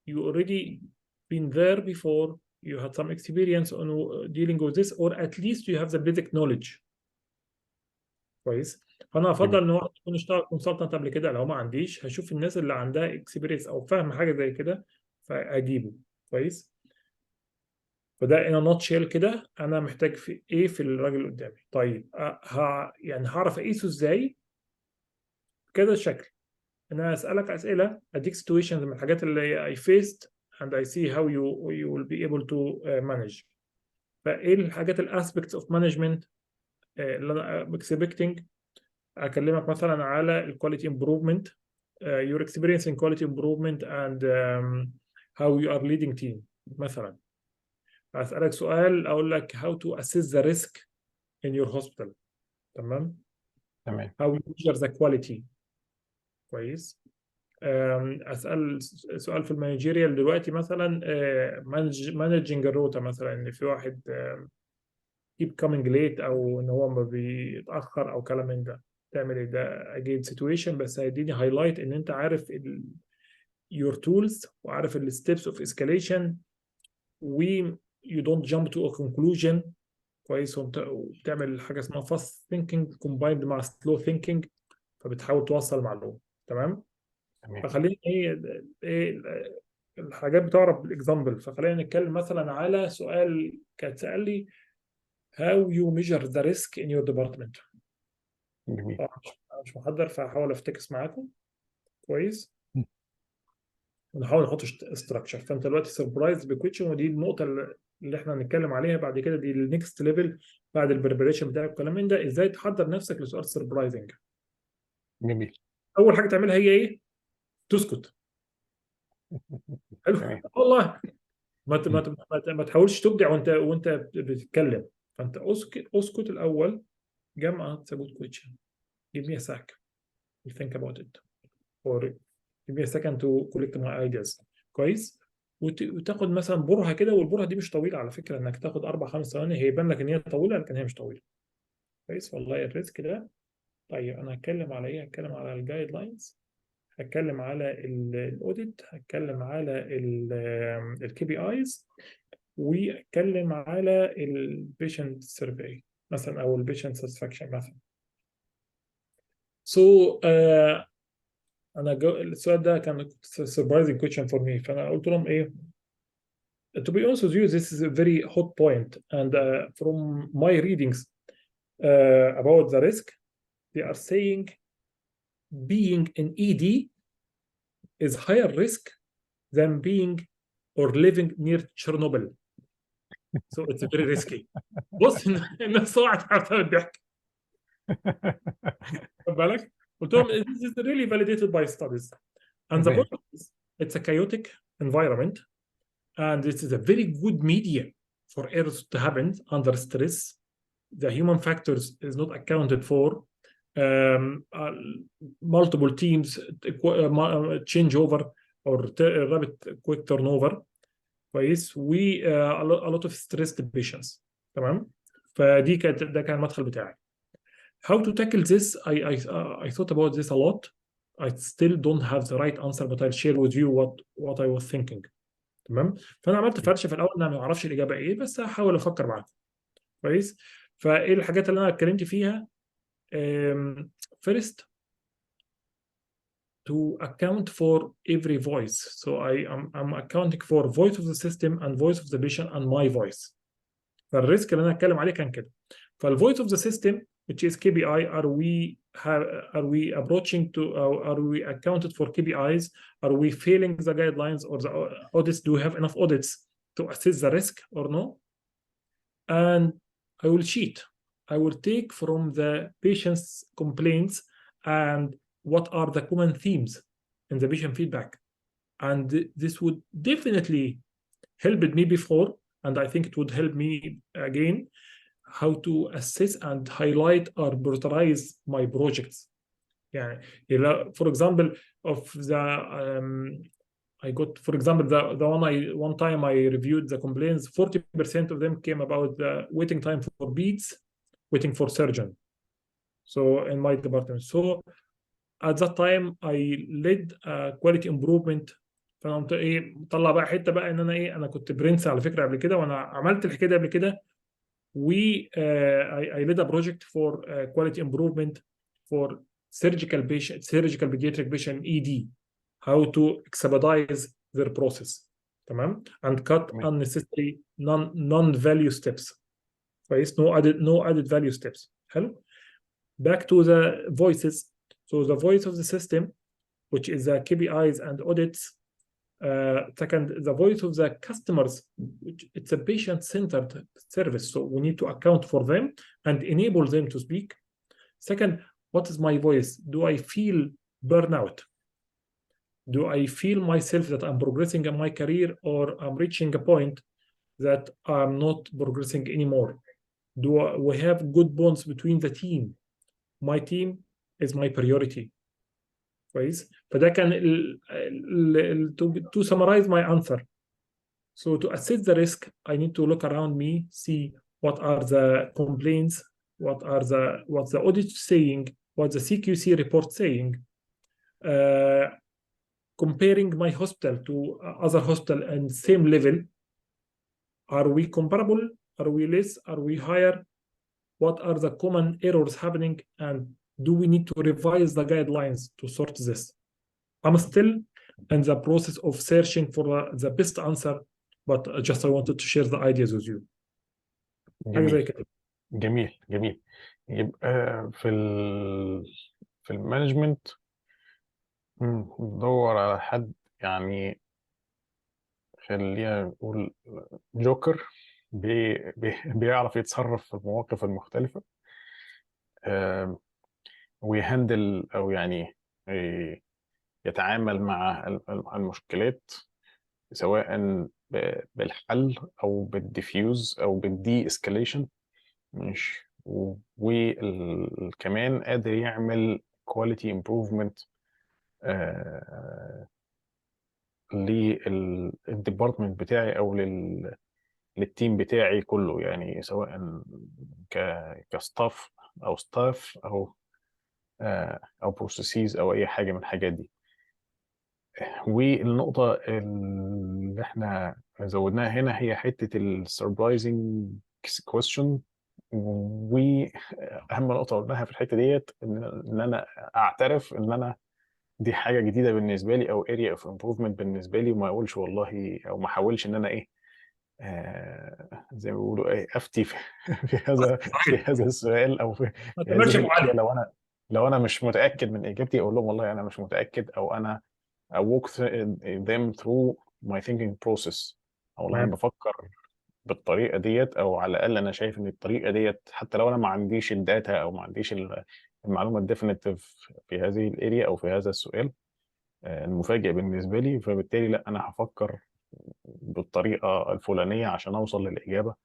you already been there before, you had some experience on dealing with this, or at least you have the basic knowledge. كويس. فانا افضل جميل. ان واحد يكون اشتغل كونسلتنت قبل كده. لو ما عنديش هشوف الناس اللي عندها اكسبيرينس او فاهم حاجه زي كده فاجيبه. كويس. فده ان نوتشيل كده انا محتاج في ايه في الراجل اللي قدامي. طيب يعني هعرف اقيسه ازاي؟ كذا شكل. ان انا اسالك اسئله، اديك situations من الحاجات اللي I faced and I see how you will be able to manage. فايه الحاجات الاسبكتس اوف مانجمنت اللي انا expecting؟ اكلمك مثلا على الكواليتي امبروفمنت، your experience in quality improvement and how you are leading team. مثلا اسالك سؤال اقول لك how to assess the risk in your hospital. تمام. تمام. how you measure the quality. كويس. اسال سؤال في المانجيريال دلوقتي مثلا مانجنج الروتا، مثلا ان في واحد keep coming late او ان هو ما بيتاخر او كلام من ده، تعمل ايه؟ ده again situation، بس هيديني هايلايت ان انت عارف your tools وعارف ال steps of escalation، و you don't jump to a conclusion. كويس. وبتعمل حاجه اسمها fast thinking combined مع slow thinking، فبتحاول توصل معلومه. تمام. تمام. فخلينا ايه الحاجات بتعرف بالاكزامبل. فخلينا نتكلم مثلا على سؤال كان سأل لي how you measure the risk in your department. جميل. طبعاً مش محضر، فهحاول افتكس معاكم. كويس. ونحاول نحط استراكشر. فانت دلوقتي سربرايز بكويتشن، ودي النقطه اللي احنا هنتكلم عليها بعد كده، دي النكست ليفل بعد البريبريشن بتاعك والكلام من ده، ازاي تحضر نفسك لسؤال سربرايزنج. جميل. اول حاجه تعملها هي ايه؟ تسكت. حلو. تمام. والله ما تحاولش تبدع وانت بتتكلم. فانت اسكت الاول. جمع a good question. Give me a sec to think about it, or give me a second to collect my ideas. كويس. وتاخد مثلا برهه كده، والبرهه دي مش طويله على فكره، انك تاخد 4 5 ثواني هيبان لك ان هي طويله لكن هي مش طويله. كويس. والله الريسك ده طيب انا هتكلم على ايه؟ هتكلم على الجايد لاينز، هتكلم على الاوديت، هتكلم على الكي بي ايز، واتكلم على البيشنت سيرفي مثلا او البيشنت ساتسفاكشن مثلا. سو السؤال ده كان surprising question for me، فانا قلت لهم ايه، to be honest with you this is a very hot point and from my readings about the risk they are saying being in ED is higher risk than being or living near Chernobyl. So it's very risky. بص الناس طلعت على الضحك، خد بالك. قلت لهم this is really validated by studies and the تمام. point is it's a chaotic environment and it is a very good media for errors to happen under stress. The human factors is not accounted for. Multiple teams change over or rapid quick turnover كويس، و a lot of stressed patients. تمام. ده كان المدخل بتاعي. How to tackle this? I thought about this a lot. I still don't have the right answer but I'll share with you what I was thinking. تمام. فانا عملت فرشه في الاول ان انا ما اعرفش الاجابه ايه، بس هحاول افكر معاك كويس. فايه الحاجات اللي انا اتكلمت فيها؟ first to account for every voice. So I'm accounting for voice of the system and voice of the patient and my voice. فالريسك اللي انا اتكلم عليه كان كده. فالvoice of the system which is KPI, are we approaching to are we accounted for KPIs? Are we failing the guidelines or the audits? Do we have enough audits to assess the risk or no? And I will cheat. I will take from the patient's complaints and what are the common themes in the patient feedback. And this would definitely help me before, and I think it would help me again, how to assess and highlight or prioritize my projects. يعني for example of the I got, for example, the one time I reviewed the complaints, 40% of them came about the waiting time for beats, waiting for surgeon. So in my department, so at that time I led quality improvement. فانا قمت ايه مطلع بقى حته بقى ان انا ايه، انا كنت برنس على فكره قبل كده، وانا عملت الحكايه دي قبل كده. و I led a project for quality improvement for surgical pediatric patient ED, how to expedite their process. تمام. and cut تمام. unnecessary non-value steps. كويس. no added value steps. حلو. back to the voices. So the voice of the system which is the KPIs and audits. Second, the voice of the customers, which it's a patient-centered service, so we need to account for them and enable them to speak. Second, what is my voice? Do I feel burnout? Do I feel myself that I'm progressing in my career or I'm reaching a point that I'm not progressing anymore? Do we have good bonds between the team? My team is my priority. كويس. فده كان to summarize my answer. So to assess the risk, I need to look around me, see what are the complaints, what's the audit saying, what's the CQC report saying, comparing my hospital to other hospital and same level. Are we comparable? Are we less? Are we higher? What are the common errors happening? And do we need to revise the guidelines to sort this? I'm still in the process of searching for the best answer, but just I wanted to share the ideas with you. حاجة زي جميل كده. جميل جميل. يبقى في المانجمنت ندور على حد يعني خلينا نقول جوكر بيعرف يتصرف في المواقف المختلفة، ويهندل أو يعني يتعامل مع المشكلات سواء بالحل أو بالديفيوز أو بالدي اسكاليشن، ماشي، وكمان قادر يعمل كواليتي امبروفمنت للديبارتمنت بتاعي او للتيم بتاعي كله، يعني سواء كستاف او ستاف او او بروسيسز او اي حاجه من الحاجات دي. والنقطه اللي احنا زودناها هنا هي حته السربرايزنج كويستشن. واهم نقطه قلناها في الحته ديت ان انا اعترف ان انا دي حاجه جديده بالنسبه لي او اريا اوف امبروفمنت بالنسبه لي، وما اقولش والله او ما احاولش ان انا ايه زي ما بيقولوا ايه افتي في في صحيح. هذا السؤال او ما في هذه تعملش الاشياء. معادله. لو انا مش متاكد من اجابتي اقول لهم والله انا مش متاكد، او انا I walk them through my thinking process، او والله انا تمام. بفكر بالطريقه ديت، او على الاقل انا شايف ان الطريقه ديت حتى لو انا ما عنديش الداتا او ما عنديش المعلومه الديفينيتيف في هذه الاريا او في هذا السؤال المفاجئ بالنسبه لي، فبالتالي لا انا هفكر بالطريقه الفلانيه عشان اوصل للاجابه.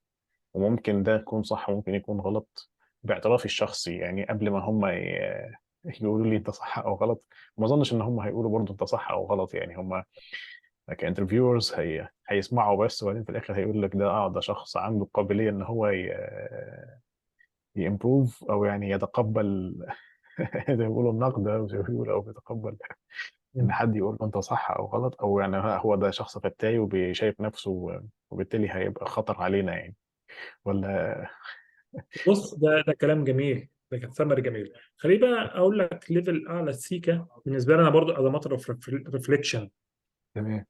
وممكن ده يكون صح وممكن يكون غلط باعترافي الشخصي، يعني قبل ما هم يقولوا لي انت صح او غلط. ما اظنش ان هم هيقولوا برضه انت صح او غلط، يعني هم كانترفيورز هيسمعوا بس، وبعدين في الاخر هيقول لك ده شخص عنده قابليه ان هو يمبروف او يعني يتقبل زي ما بيقولوا النقد، او زي ما بيقولوا او يتقبل ان حد يقول له انت صح او غلط، او يعني هو ده شخص فتاي وبيشايف نفسه، وبالتالي هيبقى خطر علينا يعني. ولا بص، ده كلام جميل، ده كان سمري جميل. خليني بقى اقول لك ليفل اعلى سيكا بالنسبه لي انا برضو از ماتر اوف ريفليكشن. تمام.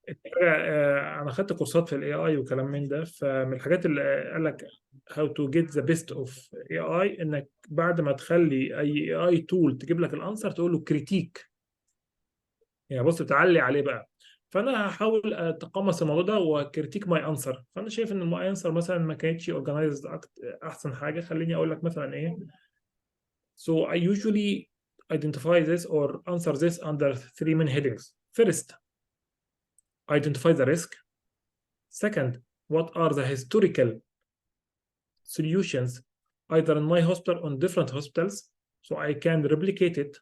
انا خدت كورسات في الاي اي وكلام من ده، فمن الحاجات اللي قال لك how to get the best of AI انك بعد ما تخلي اي اي تول تجيب لك الانسر تقول له كريتيك، يعني بص تعلي عليه بقى. فانا هحاول اتقمص الموضوع ده وكريتيك ماي انسر. فانا شايف ان الماي انسر مثلا ما كانتش اورجنايزد احسن حاجه. خليني اقول لك مثلا ايه. So I usually identify this or answer this under three main headings. First, identify the risk. Second, what are the historical solutions either in my hospital or on different hospitals so I can replicate it.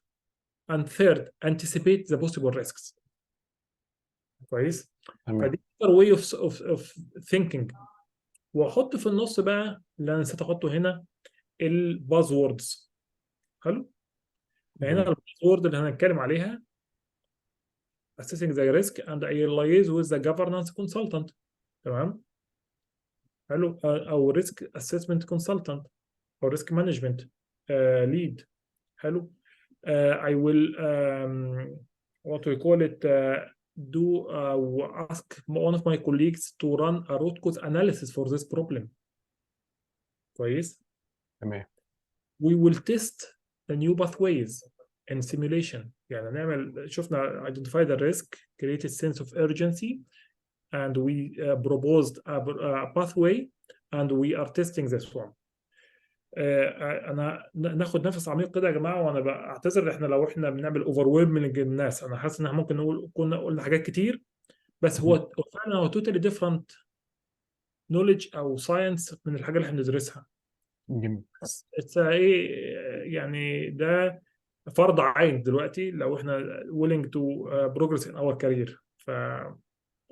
And third, anticipate the possible risks. كويس. تمام. فدي way of thinking. واحط في النص بقى اللي انا نسيت احطه هنا البازوردز. حلو. فهنا جميل. البازورد اللي هنتكلم عليها assessing the risk and I liaise with the governance consultant. تمام. حلو. او risk assessment consultant او risk management lead. حلو. I will what we call it do ask one of my colleagues to run a root cause analysis for this problem. كويس. تمام. We will test the new pathways in simulation. يعني نعمل شفنا identify the risk, create a sense of urgency, and we proposed a pathway and we are testing this one. انا ناخد نفس عميق كده يا جماعه، وانا بعتذر احنا لو احنا بنعمل اوفر ويلمنج للناس. انا حاسس ان احنا ممكن نقول كنا قلنا حاجات كتير، بس هو فعلا هو توتالي ديفرنت نوليدج او ساينس من الحاجه اللي احنا بندرسها. جميل. ايه يعني ده فرض عين دلوقتي لو احنا willing to progress in our career. حقيقي.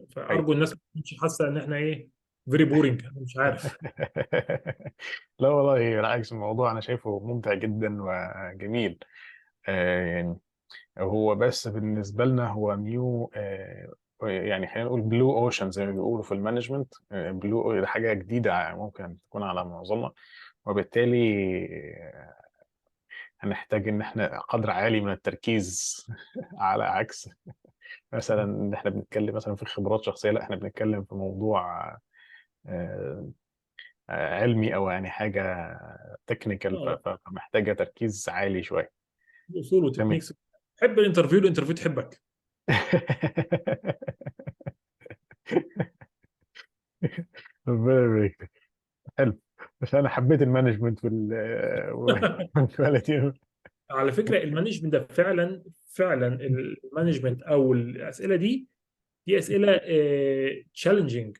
فارجو الناس مش حاسه ان احنا ايه very boring. انا مش عارف. لا والله بالعكس، الموضوع انا شايفه ممتع جدا وجميل. يعني هو بس بالنسبه لنا هو نيو، يعني خلينا نقول بلو اوشن زي ما بيقولوا في المانجمنت. بلو حاجه جديده ممكن تكون على معظمنا، وبالتالي هنحتاج ان احنا قدر عالي من التركيز على عكس مثلا ان احنا بنتكلم مثلا في خبرات شخصيه، لا احنا بنتكلم في موضوع آه، علمي او يعني حاجه تكنيكال، فمحتاجه تركيز عالي شويه. اصول تمام. وتكنيكس. تحب الانترفيو، الانترفيو تحبك. ربنا يبارك. حلو. بس انا حبيت المانجمنت والكواليتي. على فكره المانجمنت ده فعلا المانجمنت او الاسئله دي اسئله تشالنجينج.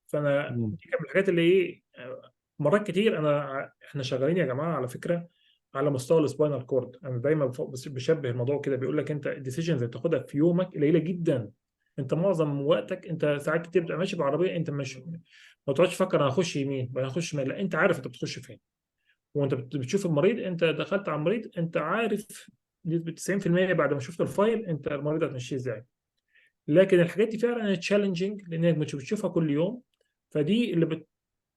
فانا مم. دي كانت من الحاجات اللي ايه مرات كتير احنا شغالين يا جماعه على فكره على مستوى السباينال كورد. انا دايما بشبه الموضوع كده، بيقول لك انت الديسيجنز اللي بتاخدها في يومك قليله جدا. انت معظم وقتك انت ساعات كتير بتبقى ماشي بعربيه، انت مش ما تقعدش تفكر انا هخش يمين ولا هخش شمال، لا انت عارف انت بتخش فين. وانت بتشوف المريض، انت دخلت على المريض انت عارف نسبه 90% بعد ما شفت الفايل انت المريض هتمشيه ازاي. لكن الحاجات دي فعلا تشالنجينج لانك مش بتشوفها كل يوم، فدي اللي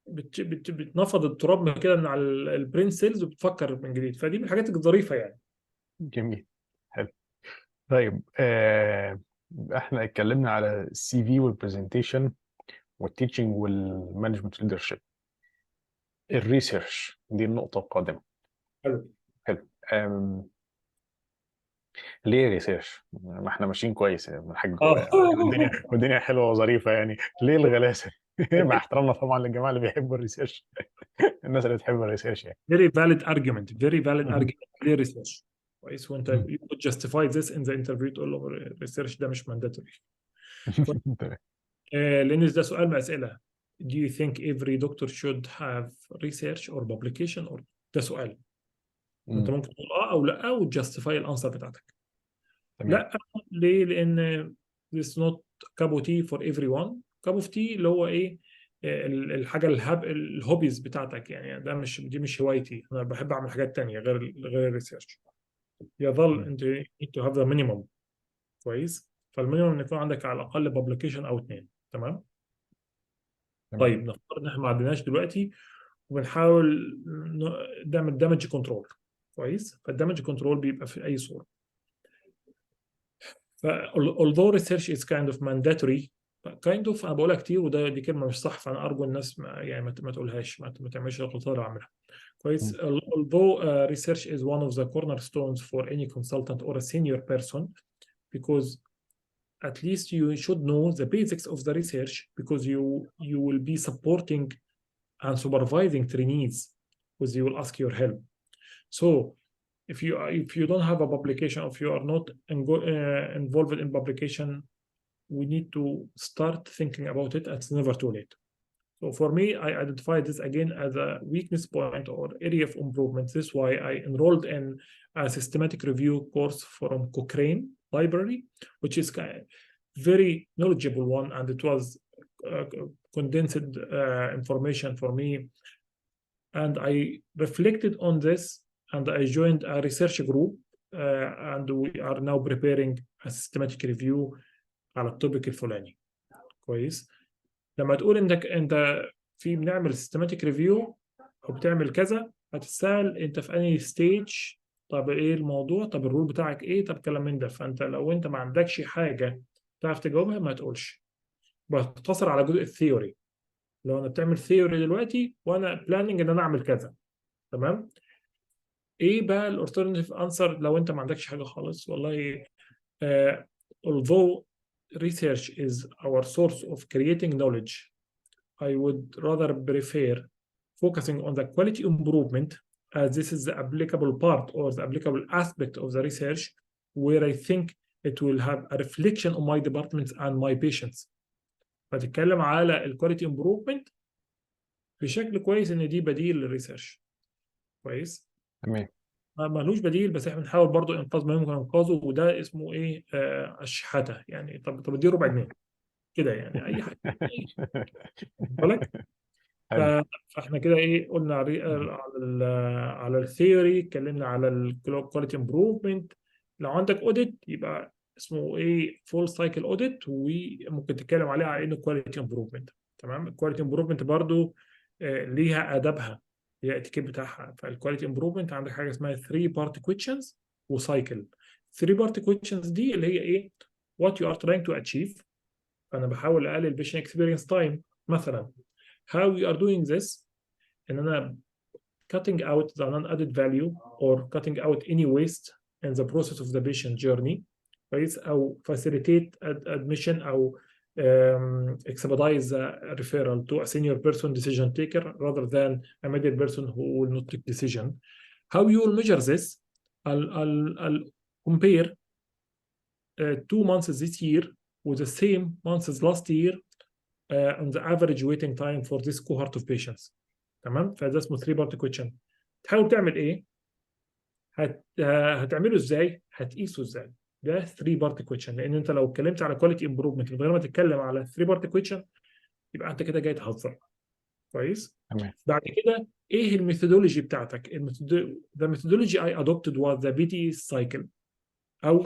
بتنفض التراب كده من على البرين سيلز وبتفكر من جديد، فدي من الحاجات الظريفه يعني. جميل. حلو. طيب احنا اتكلمنا على السي في والبرزنتيشن والتيتشنج والمانجمنت ليدرشيب. الريسيرش دي النقطة القادمة. حلو. حلو. ليه ريسيرش؟ ما احنا ماشيين كويس يا ابن الحاج، اه والدنيا حلوة وظريفة يعني، ليه الغلاسة؟ مع احترامنا طبعا للجماعة اللي بيحبوا الريسيرش، الناس اللي بتحب الريسيرش يعني. very valid argument, very valid مهم. argument. ليه ريسيرش؟ كويس. وانت مهم. you could justify this in the interview تقول له الريسيرش ده مش mandatory. تمام. لان ده سؤال من الاسئله. Do you think every doctor should have research or publication or ده سؤال. انت مم. ممكن تقول اه او لا وتجستيفاي الانسر بتاعتك. تمام. لا. ليه؟ لان this not cup of tea for everyone. cup of tea اللي هو ايه؟ الحاجه الهوبيز بتاعتك يعني، ده مش، دي مش هوايتي، انا بحب اعمل حاجات تانية غير الريسيرش. يظل مم. انت need to have the minimum. كويس. فالمينيمم ان يكون عندك على الاقل publication او اتنين. تمام. تمام. طيب نفترض ان احنا ما عندناش دلوقتي وبنحاول نعمل دامج كنترول. كويس. فالدامج كنترول بيبقى في اي صوره. ف although research is kind of mandatory kind of، انا بقولها كتير وده دي كلمه مش صح، فانا ارجو الناس ما تقولهاش، ما تعملش الغلطه اللي اعملها. كويس. مم. although research is one of the cornerstones for any consultant or a senior person, because at least you should know the basics of the research, because you will be supporting and supervising trainees because you will ask your help. So if you don't have a publication, if you are not involved in publication, we need to start thinking about it. It's never too late. So for me, I identify this again as a weakness point or area of improvement. This is why I enrolled in a systematic review course from Cochrane Library, which is very knowledgeable one, and it was condensed information for me. And I reflected on this, and I joined a research group, and we are now preparing a systematic review على التوبيك الفلاني. كويس. لما تقول انت في بنعمل systematic review او بتعمل كذا، هتسأل انت في انهي ستيج، طب ايه الموضوع، طب الرول بتاعك ايه، طب كلام من ده. فانت لو انت ما عندكش حاجه تعرف تجاوبها ما تقولش، بتقتصر على جزء الثيوري. لو انا بتعمل ثيوري دلوقتي وانا بلاننج ان انا اعمل كذا، تمام. ايه بقى الالترناتيف انسر لو انت ما عندكش حاجه خالص؟ والله although research is our source of creating knowledge, I would rather prefer focusing on the quality improvement, as this is the applicable part or the applicable aspect of the research where I think it will have a reflection on my department and my patients. فتتكلم على الكواليتي امبروفمنت بشكل كويس ان دي بديل للريسيرش. كويس. تمام. ملوش بديل، بس احنا بنحاول برضو انقاذ ما يمكن انقاذه، وده اسمه ايه؟ الشحاته يعني. طب دي ربع جنيه كده يعني، اي حاجه بالك. حلو. فاحنا كده ايه قلنا على الثيوري، اتكلمنا على الكواليتي امبروفمنت. لو عندك اوديت يبقى اسمه ايه؟ فول سايكل اوديت، وممكن تتكلم عليه على انه كواليتي امبروفمنت. تمام. الكواليتي امبروفمنت برضو ليها ادابها، ليها اتيكيت بتاعها. فالكواليتي امبروفمنت عندك حاجه اسمها 3 بارت كويشنز وسايكل. 3 بارت كويشنز دي اللي هي ايه؟ what you are trying to achieve. فانا بحاول اقلل patient experience time مثلا. how we are doing this ان انا cutting out the non-added value or cutting out any waste in the process of the patient journey. كويس. او facilitate admission او expedite the referral to a senior person decision taker rather than a middle person who will not take decision. How you will measure this? I'll compare 2 months this year with the same months as last year on the average waiting time for this cohort of patients. تمام. فده اسمه 3 بارت كويشن. تحاول تعمل ايه؟ هتعمله ازاي؟ هتقيسه ازاي؟ ده 3 بارت كويشن. لان انت لو اتكلمت على كواليتي امبروفمنت من غير ما تتكلم على 3 بارت كويشن يبقى انت كده جاي تهزر. كويس. تمام. بعد كده ايه الميثودولوجي بتاعتك؟ the methodology I adopted was the BTE cycle. او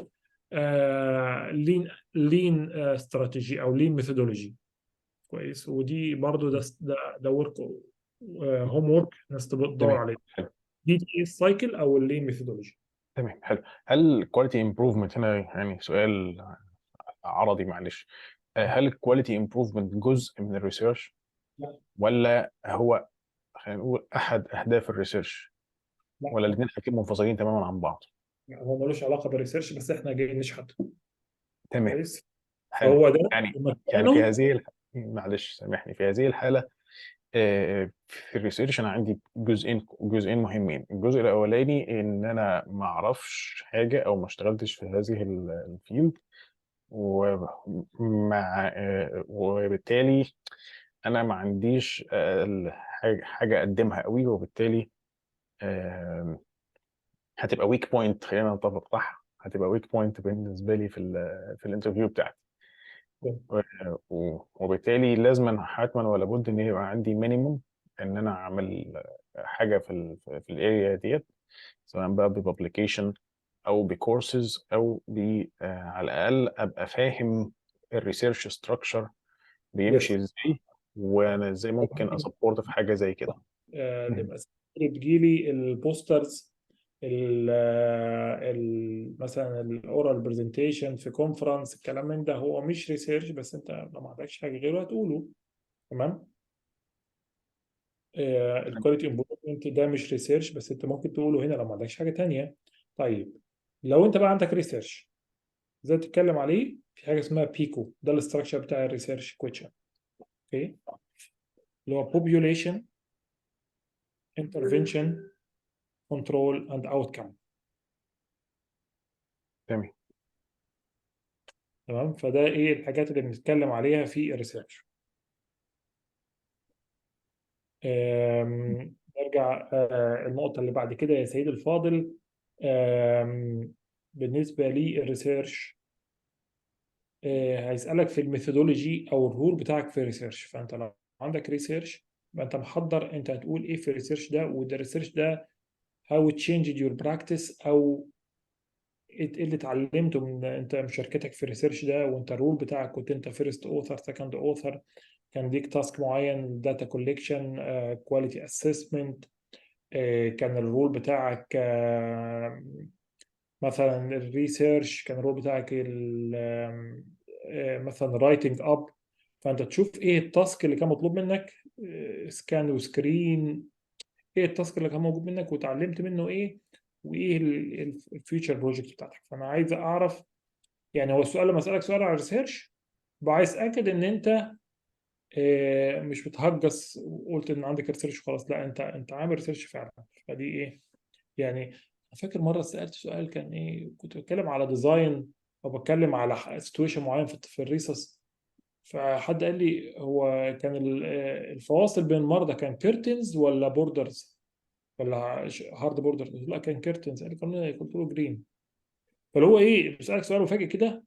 لين استراتيجي او لين ميثودولوجي. كويس. ودي برضو ده ورك، هوم ورك الناس تدور تمام. عليه. حلو. دي السايكل او اللين ميثودولوجي. تمام. حلو. هل كواليتي امبروفمنت هنا، يعني سؤال عرضي معلش، هل الكواليتي امبروفمنت جزء من الريسيرش لا ولا هو خلينا نقول احد اهداف الريسيرش، لا ولا الاثنين حاجتين منفصلين تماما عن بعض؟ هو ملوش علاقه بالريسيرش، بس احنا جايين نشحت. تمام. كويس. حلو. فهو ده يعني في مكانه. هذه معلش سامحني، في هذه الحالة في الريسيرش انا عندي جزئين مهمين. الجزء الاولاني ان انا ما اعرفش حاجه او ما اشتغلتش في هذه الفيلد، ومع وبالتالي انا ما عنديش حاجه اقدمها قوي، وبالتالي آه، هتبقى ويك بوينت، خلينا نتفق صح، هتبقى ويك بوينت بالنسبه لي في الانترفيو بتاعتي. وبالتالي لازما حتما ولا بد ان يبقى عندي مينيموم ان انا اعمل حاجه في الاريا ديت، سواء بقى ببابليكيشن او بكورسز او على الاقل ابقى فاهم الريسيرش ستراكشر بيمشي يس. ازاي، وانا ازاي ممكن اسبورت في حاجه زي كده. مم. نبقى بتجيلي البوسترز، مثلا الاورال برزنتيشن في كونفرنس، الكلام من ده هو مش ريسيرش، بس انت لو ما عندكش حاجه غيره هتقوله. تمام. الكواليتي امبروفمنت ده مش ريسيرش، بس انت ممكن تقوله هنا لو ما عندكش حاجه تانية. طيب لو انت بقى عندك ريسيرش، ازاي تتكلم عليه؟ في حاجه اسمها بيكو، ده الاستراكشر بتاع الريسيرش كويشن. اوكي. اللي هو population, intervention, control and outcome. تمام. تمام. فده ايه الحاجات اللي بنتكلم عليها في الريسيرش. نرجع النقطة اللي بعد كده يا سيد الفاضل. بالنسبة لي الريسيرش، هيسألك في الميثودولوجي أو الرول بتاعك في الريسيرش. فأنت لو عندك ريسيرش يبقى أنت محضر أنت هتقول إيه في الريسيرش ده، وده الريسيرش ده how it changed your practice، أو ايه اللي اتعلمته من انت مشاركتك في الريسيرش ده. وانت الرول بتاعك كنت انت فيرست اوثر، سكند اوثر، كان ليك تاسك معين، داتا كوليكشن، كواليتي اسسمنت. كان الرول بتاعك مثلا الريسيرش، كان الرول بتاعك مثلا رايتنج اب. فانت تشوف ايه التاسك اللي كان مطلوب منك، سكان وسكرين، ايه التاسك اللي كان موجود منك وتعلمت منه ايه، وايه الفيوتشر بروجكت بتاعتك. فانا عايز اعرف، يعني هو السؤال لما اسالك سؤال على الريسيرش ببقى عايز اتاكد ان انت مش بتهجس وقلت ان عندك ريسيرش وخلاص، لا انت عامل ريسيرش فعلا. فدي ايه يعني. أنا فاكر مره سالت سؤال كان ايه، كنت بتكلم على ديزاين او بتكلم على سيتويشن معين في الريسس. فحد قال لي هو كان الفواصل بين المرضى كان كيرتنز ولا بوردرز ولا هارد بوردرز؟ لا كان كيرتنز. قال لي قلت له جرين. فاللي هو ايه، بيسالك سؤال وفاجئ كده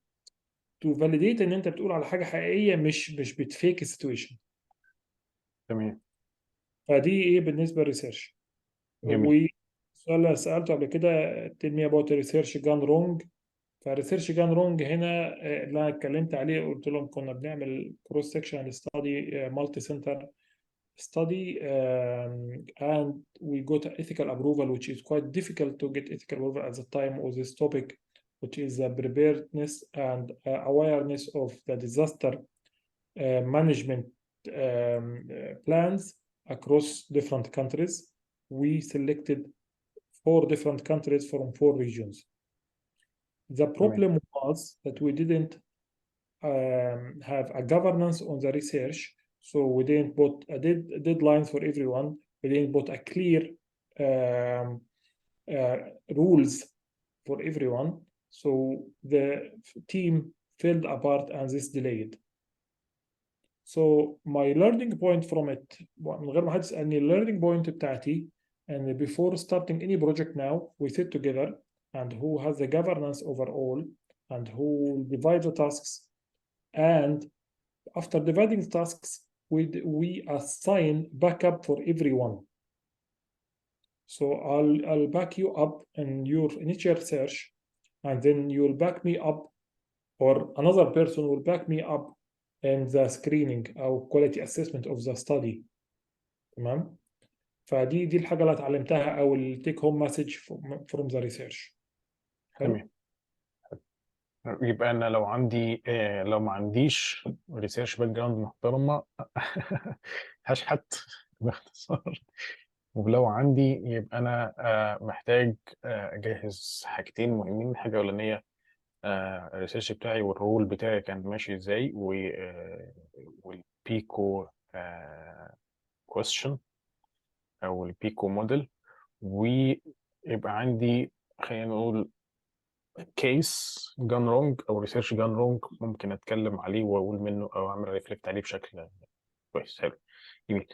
تو فاليديت ان انت بتقول على حاجه حقيقيه، مش بتفيك السيتويشن. تمام. فدي ايه بالنسبه للريسيرش. جميل. والسؤال اللي سالته قبل كده tell me about research gone wrong. فالريسيرش جان رونج هنا اللي انا اتكلمت عليه قلت لهم كنا بنعمل كروس سكشن ستادي مالتي سنتر study, and we got ethical approval, which is quite difficult to get ethical approval at the time of this topic, which is the preparedness and awareness of the disaster management plans across different countries. We selected 4 different countries from 4 regions. The تمام. problem was that we didn't have a governance on the research. So we didn't put a deadline for everyone. We didn't put a clear um, rules for everyone. So the team fell apart and this delayed. So my learning point from it, من غير ما حد يسألني learning point بتاعتي، and before starting any project now we sit together and who has the governance over all and who will divide the tasks, and after dividing the tasks we assign backup for everyone. So I'll back you up in your initial research, and then you'll back me up or another person will back me up in the screening أو quality assessment of the study. تمام؟ فدي الحاجة اللي اتعلمتها أو ال take home message from the research. حلو؟ تمام. يبقى انا لو عندي لو ما عنديش ريسيرش باك جراوند محترمه هشحت باختصار. ولو عندي يبقى انا محتاج اجهز حاجتين مهمين. الحاجه الاولانيه الريسيرش بتاعي والرول بتاعي كان ماشي ازاي، والبيكو كويستشن او البيكو موديل، ويبقى عندي خلينا نقول كيس جان رونج او ريسيرش جان رونج ممكن اتكلم عليه واقول منه او اعمل ريفلكت عليه بشكل كويس. حلو، جميل.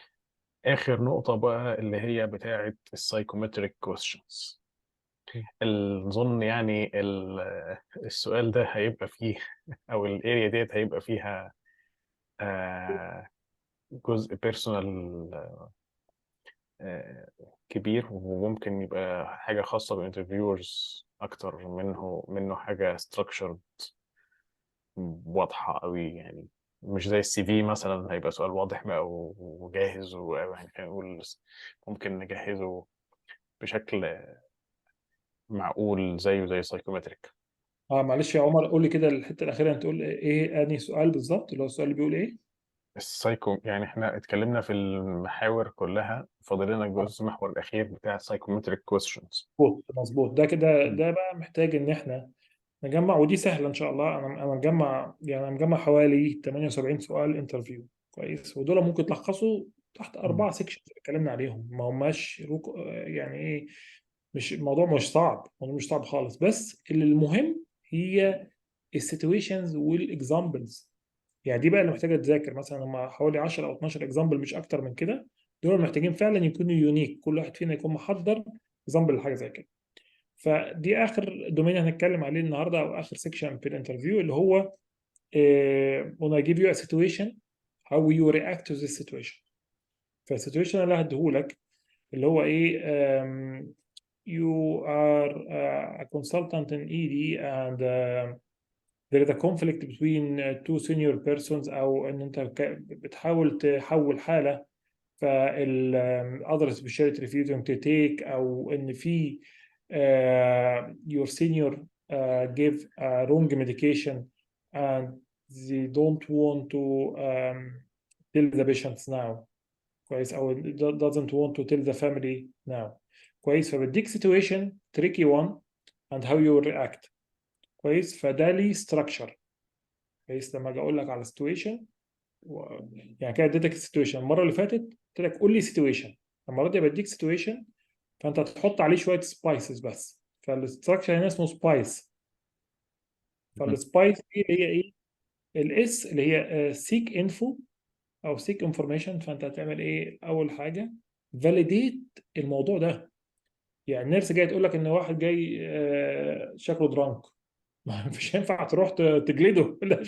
اخر نقطه بقى اللي هي بتاعه السايكومتريك كويستشنز. اظن يعني السؤال ده هيبقى فيه او الاريا ديت هيبقى فيها جزء بيرسونال كبير، وممكن يبقى حاجه خاصه بالانترفيورز اكتر منه حاجه structured واضحه قوي. يعني مش زي السي في مثلا هيبقى سؤال واضح بقى وجاهز، ويعني نقول ممكن نجهزه بشكل معقول زيه زي السايكومتريك. معلش يا عمر، قول لي كده الحتة الأخيرة، أنت تقول إيه أنهي سؤال بالظبط اللي هو السؤال اللي بيقول إيه؟ السايكو يعني احنا اتكلمنا في المحاور كلها، فاضل لنا الجزء المحور الاخير بتاع السايكومتريك كويستشنز. مظبوط مظبوط. ده كده ده بقى محتاج إن إحنا نجمع، ودي سهلة إن شاء الله. أنا مجمع، يعني أنا مجمع حوالي 78 سؤال انترفيو كويس، ودول ممكن تلخصوا تحت 4 سيكشنز اللي اتكلمنا عليهم. ما هماش يعني إيه، مش الموضوع مش صعب، الموضوع مش صعب خالص، بس اللي المهم هي السيتويشنز والاكزامبلز. يعني دي بقى اللي محتاجه تذاكر. مثلا هم حوالي 10 او 12 اكزامبل، مش اكتر من كده. دول محتاجين فعلا يكونوا يونيك، كل واحد فينا يكون محضر اكزامبل لحاجه زي كده. فدي اخر دومين هنتكلم عليه النهارده، او اخر سيكشن في الانترفيو، اللي هو when I give you a situation how you react to this situation. فالسيتويشن اللي هديهولك اللي هو ايه، you are a consultant in ED and there is a conflict between two senior persons، او ان انت بتحاول تحول حاله فال other specialty refusing to take، او ان في your senior give a wrong medication and they don't want to tell the patients now كويس، او doesn't want to tell the family now كويس. فبديك situation tricky one and how you react كويس. فده ليه structure كويس. لما اجي اقول لك على situation يعني كده اديتك السيتويشن المره اللي فاتت، قلت لك قول لي سيتويشن. المره دي بديك سيتويشن، فانت هتحط عليه شويه سبايسز بس. فالاستراكشر هنا اسمه سبايس. فالسبايس دي اللي هي ايه؟ الاس اللي هي سيك انفو او سيك انفورميشن. فانت هتعمل ايه اول حاجه؟ فاليديت الموضوع ده. يعني النيرس جاي تقول لك ان واحد جاي شكله درانك، مش هينفع تروح تجلده لا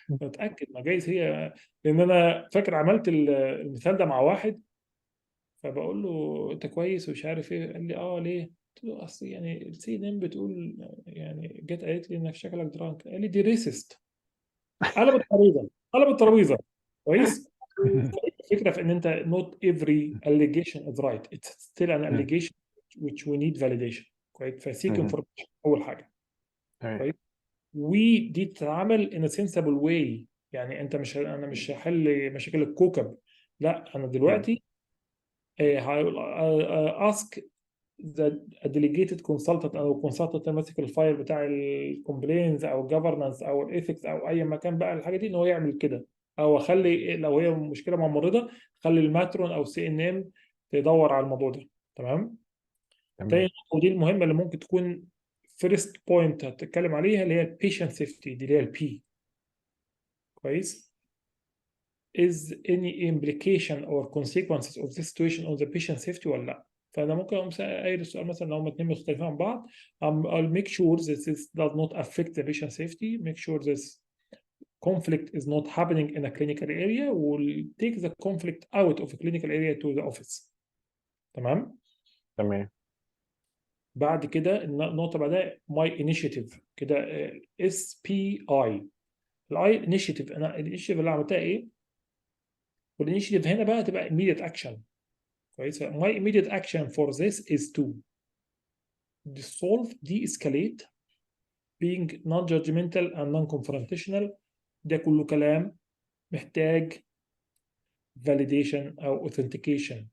متاكد ما جايز هي. لان انا فاكر عملت المثال ده مع واحد، فبقول له انت كويس ومش عارف ايه، قال لي ليه؟ قلت له اصل يعني السي ان ام بتقول، يعني جت قالت لي انك شكلك درانك. قال لي دي ريسست. قلب الترابيزه، قلب الترابيزه كويس. الفكره في ان انت not every allegation is right, it's still an allegation which we need validation كويس. فسيك انفورميشن اول حاجه كويس. ودي تتعامل in a sensible way. يعني انت مش، انا مش هحل مشاكل الكوكب، لا انا دلوقتي ask the delegated consultant او consultant ماسك الفايل بتاع الكومبلينز او governance او الايثكس او اي مكان بقى الحاجه دي، ان هو يعمل كده. او اخلي لو هي مشكله مع ممرضه، خلي الماترون او سي ان ام تدور على الموضوع ده. تمام. تاني نقطه، ودي المهمه اللي ممكن تكون فيرست بوينت هتتكلم عليها، اللي هي البيشنت سيفتي، دي اللي هي البي كويس. is any implication or consequences of this situation on the patient safety ولا لا. فانا ممكن اقوم قايل السؤال مثلا لو هم اتنين مختلفين عن بعض، I'll make sure that this does not affect the patient safety, make sure this conflict is not happening in a clinical area, will take the conflict out of a clinical area to the office. تمام. تمام. بعد كده النقطه بعدها ماي انيشيتيف كده، اس بي اي. الاي انيشيتيف، انا الانيشيتيف اللي عملتها ايه؟ والانيشيتيف هنا بقى تبقى immediate action. كويس. my immediate action for this is to dissolve, de-escalate, being non-judgmental and non-confrontational. ده كله كلام محتاج validation او authentication.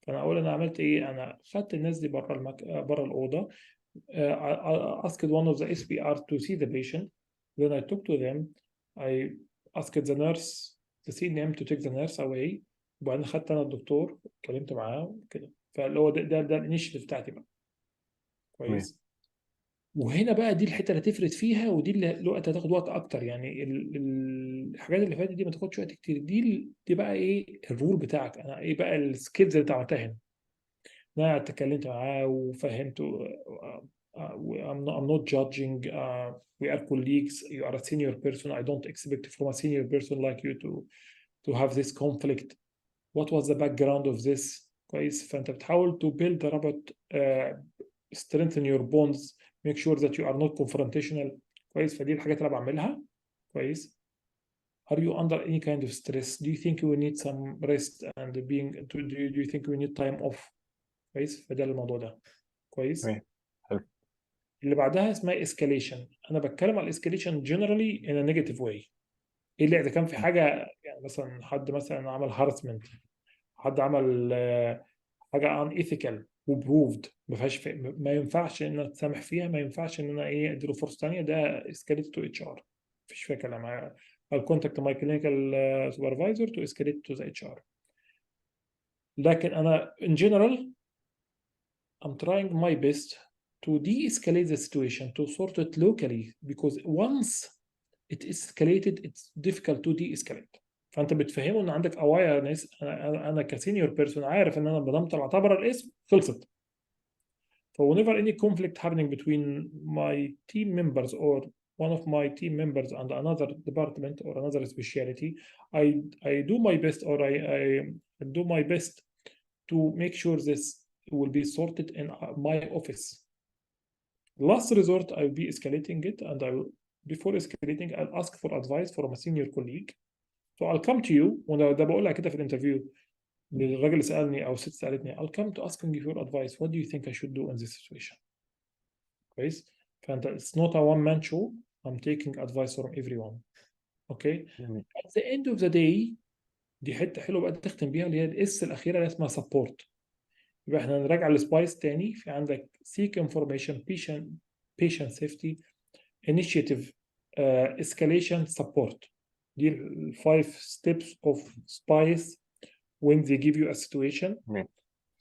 فانا اقول انا عملت ايه؟ انا خدت الناس دي بره الاوضه. I asked one of the SPR to see the patient. Then I talked to them. I asked the nurse, the CNM to take the nurse away. وبعدين خدت انا الدكتور اتكلمت معاه كده. فاللي هو ده الانيشيتيف بتاعتي بقى. تمام. كويس. وهنا بقى دي الحته اللي هتفرد فيها، ودي اللي الوقت هتاخد وقت اكتر. يعني الحاجات اللي فاتت دي ما تاخدش وقت كتير. دي بقى ايه الرول بتاعك؟ انا ايه بقى السكيلز اللي انت عملتها هنا؟ انا اتكلمت معاه وفهمته. I'm not judging. We are colleagues. You are a senior person. I don't expect from a senior person like you to have this conflict. What was the background of this? كويس. فانت بتحاول to build a رابط، strengthen your bonds, make sure that you are not confrontational. كويس. فدي الحاجات اللي انا بعملها. كويس. Are you under any kind of stress? Do you think you need some rest and do you think you need time off? كويس. فده الموضوع ده. كويس. تمام. حلو. اللي بعدها اسمها escalation. انا بتكلم على escalation generally in a negative way. ايه اللي اذا كان في حاجه، يعني مثلا حد مثلا عمل harassment، حد عمل حاجه unethical وبروفد، ما ينفعش ان انا اتسامح فيها، ما ينفعش ان انا ايه اديله فرصه ثانيه. ده escalate to HR. مفيش فيها كلام. I'll contact my clinical supervisor to escalate to the HR. لكن انا in general I'm trying my best to de-escalate the situation, to sort it locally, because once it escalated it's difficult to de-escalate. فانت بتفهمه ان عندك awareness. انا كسينيور بيرسون عارف ان انا بدمت اعتبر الاسم خلصت. So whenever any conflict happening between my team members or one of my team members and another department or another specialty, I do my best, or I do my best to make sure this will be sorted in my office. Last resort, I'll be escalating it, and I will, before escalating, I'll ask for advice from a senior colleague. So I'll come to you. وانا ده بقولها كده في الانترفيو للراجل اللي سالني او ست سالتني. I'll come to asking you for advice. What do you think I should do in this situation? كويس. فانت it's not a one man show. I'm taking advice from everyone. اوكي. جميل. At the end of the day، دي حته حلوه بقى تختم بيها، اللي هي الاس الاخيره اللي اسمها support. يبقى احنا نراجع السبايس تاني. في عندك seek information, patient safety, initiative, escalation, support. دي ال 5 steps of spice when they give you a situation. تمام.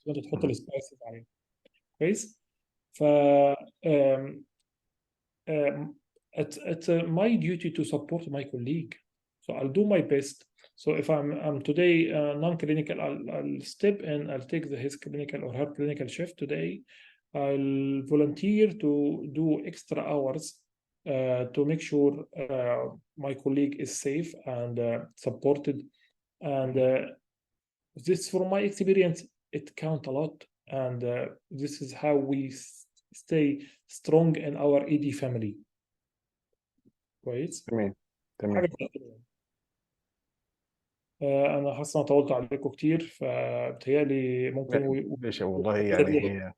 وانت تحط مم. السبايسز عليها. كويس. ف it's my duty to support my colleague. So I'll do my best. So if I'm today non-clinical, I'll step in, I'll take his clinical or her clinical shift today. I'll volunteer to do extra hours to make sure my colleague is safe and supported. And this, from my experience, it counts a lot. And this is how we stay strong in our ED family. كويس. تمام. تمام. حاجه زي كده. انا حاسس ان أنا طولت عليكم كتير، فبتهيألي ممكن ماشي والله، الحته يعني دي هي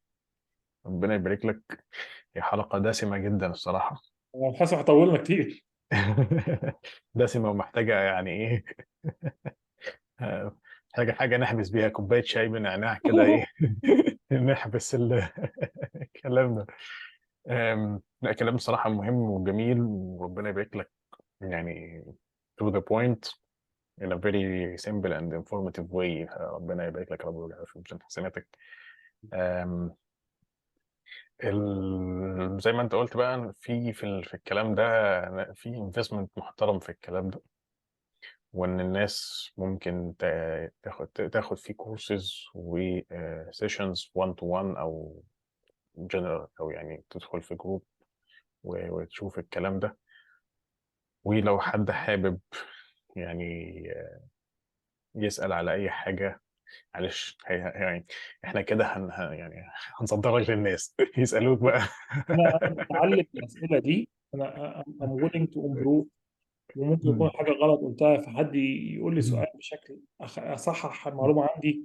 ربنا يبارك لك. هي حلقة دسمة جدا الصراحة. أنا حاسس هطولنا كتير. دسمة ومحتاجة يعني ايه، محتاجة حاجة نحبس بيها كوباية شاي بنعناع كده، ايه نحبس الكلام ده. لا، كلام بصراحة مهم وجميل، وربنا يبارك لك يعني to the point in a very simple and informative way. ربنا يبارك لك يا رب ويجعله في ميزان حسناتك. أم، زي ما انت قلت بقى، في الكلام ده في انفستمنت محترم في الكلام ده، وان الناس ممكن تاخد فيه كورسز وسيشنز 1 to 1 او جنرال، او يعني تدخل في جروب وتشوف الكلام ده. ولو حد حابب يعني يسأل على اي حاجة، معلش يعني احنا كده يعني هنصدرك للناس يسألوك بقى. انا بتعلم الاسئله دي، انا I'm willing to improve. وممكن يكون حاجه غلط قلتها، فحد يقول لي سؤال بشكل اصحح المعلومه عندي.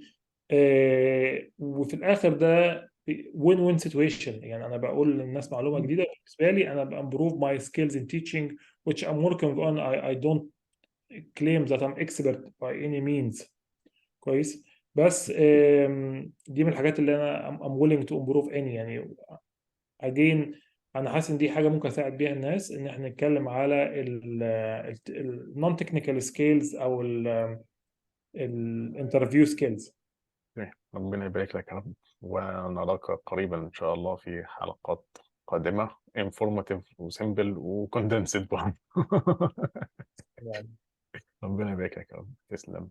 وفي الاخر ده وين وين سيتويشن، يعني انا بقول للناس معلومه جديده بالنسبه لي، انا بامبروف ماي سكيلز in teaching which I'm working on. I don't claim that I'm expert by any means. كويس. بس دي من الحاجات اللي انا I'm willing to improve any يعني. again انا حاسس ان دي حاجه ممكن اساعد بيها الناس، ان احنا نتكلم على النون تكنيكال سكيلز او الانترفيو سكيلز. ربنا يبارك لك يا رب، ونراك قريبا إن شاء الله في حلقات قادمة informative وسيمبل وكوندنسد برضه. يعني ربنا يبارك لك يا رب، تسلم.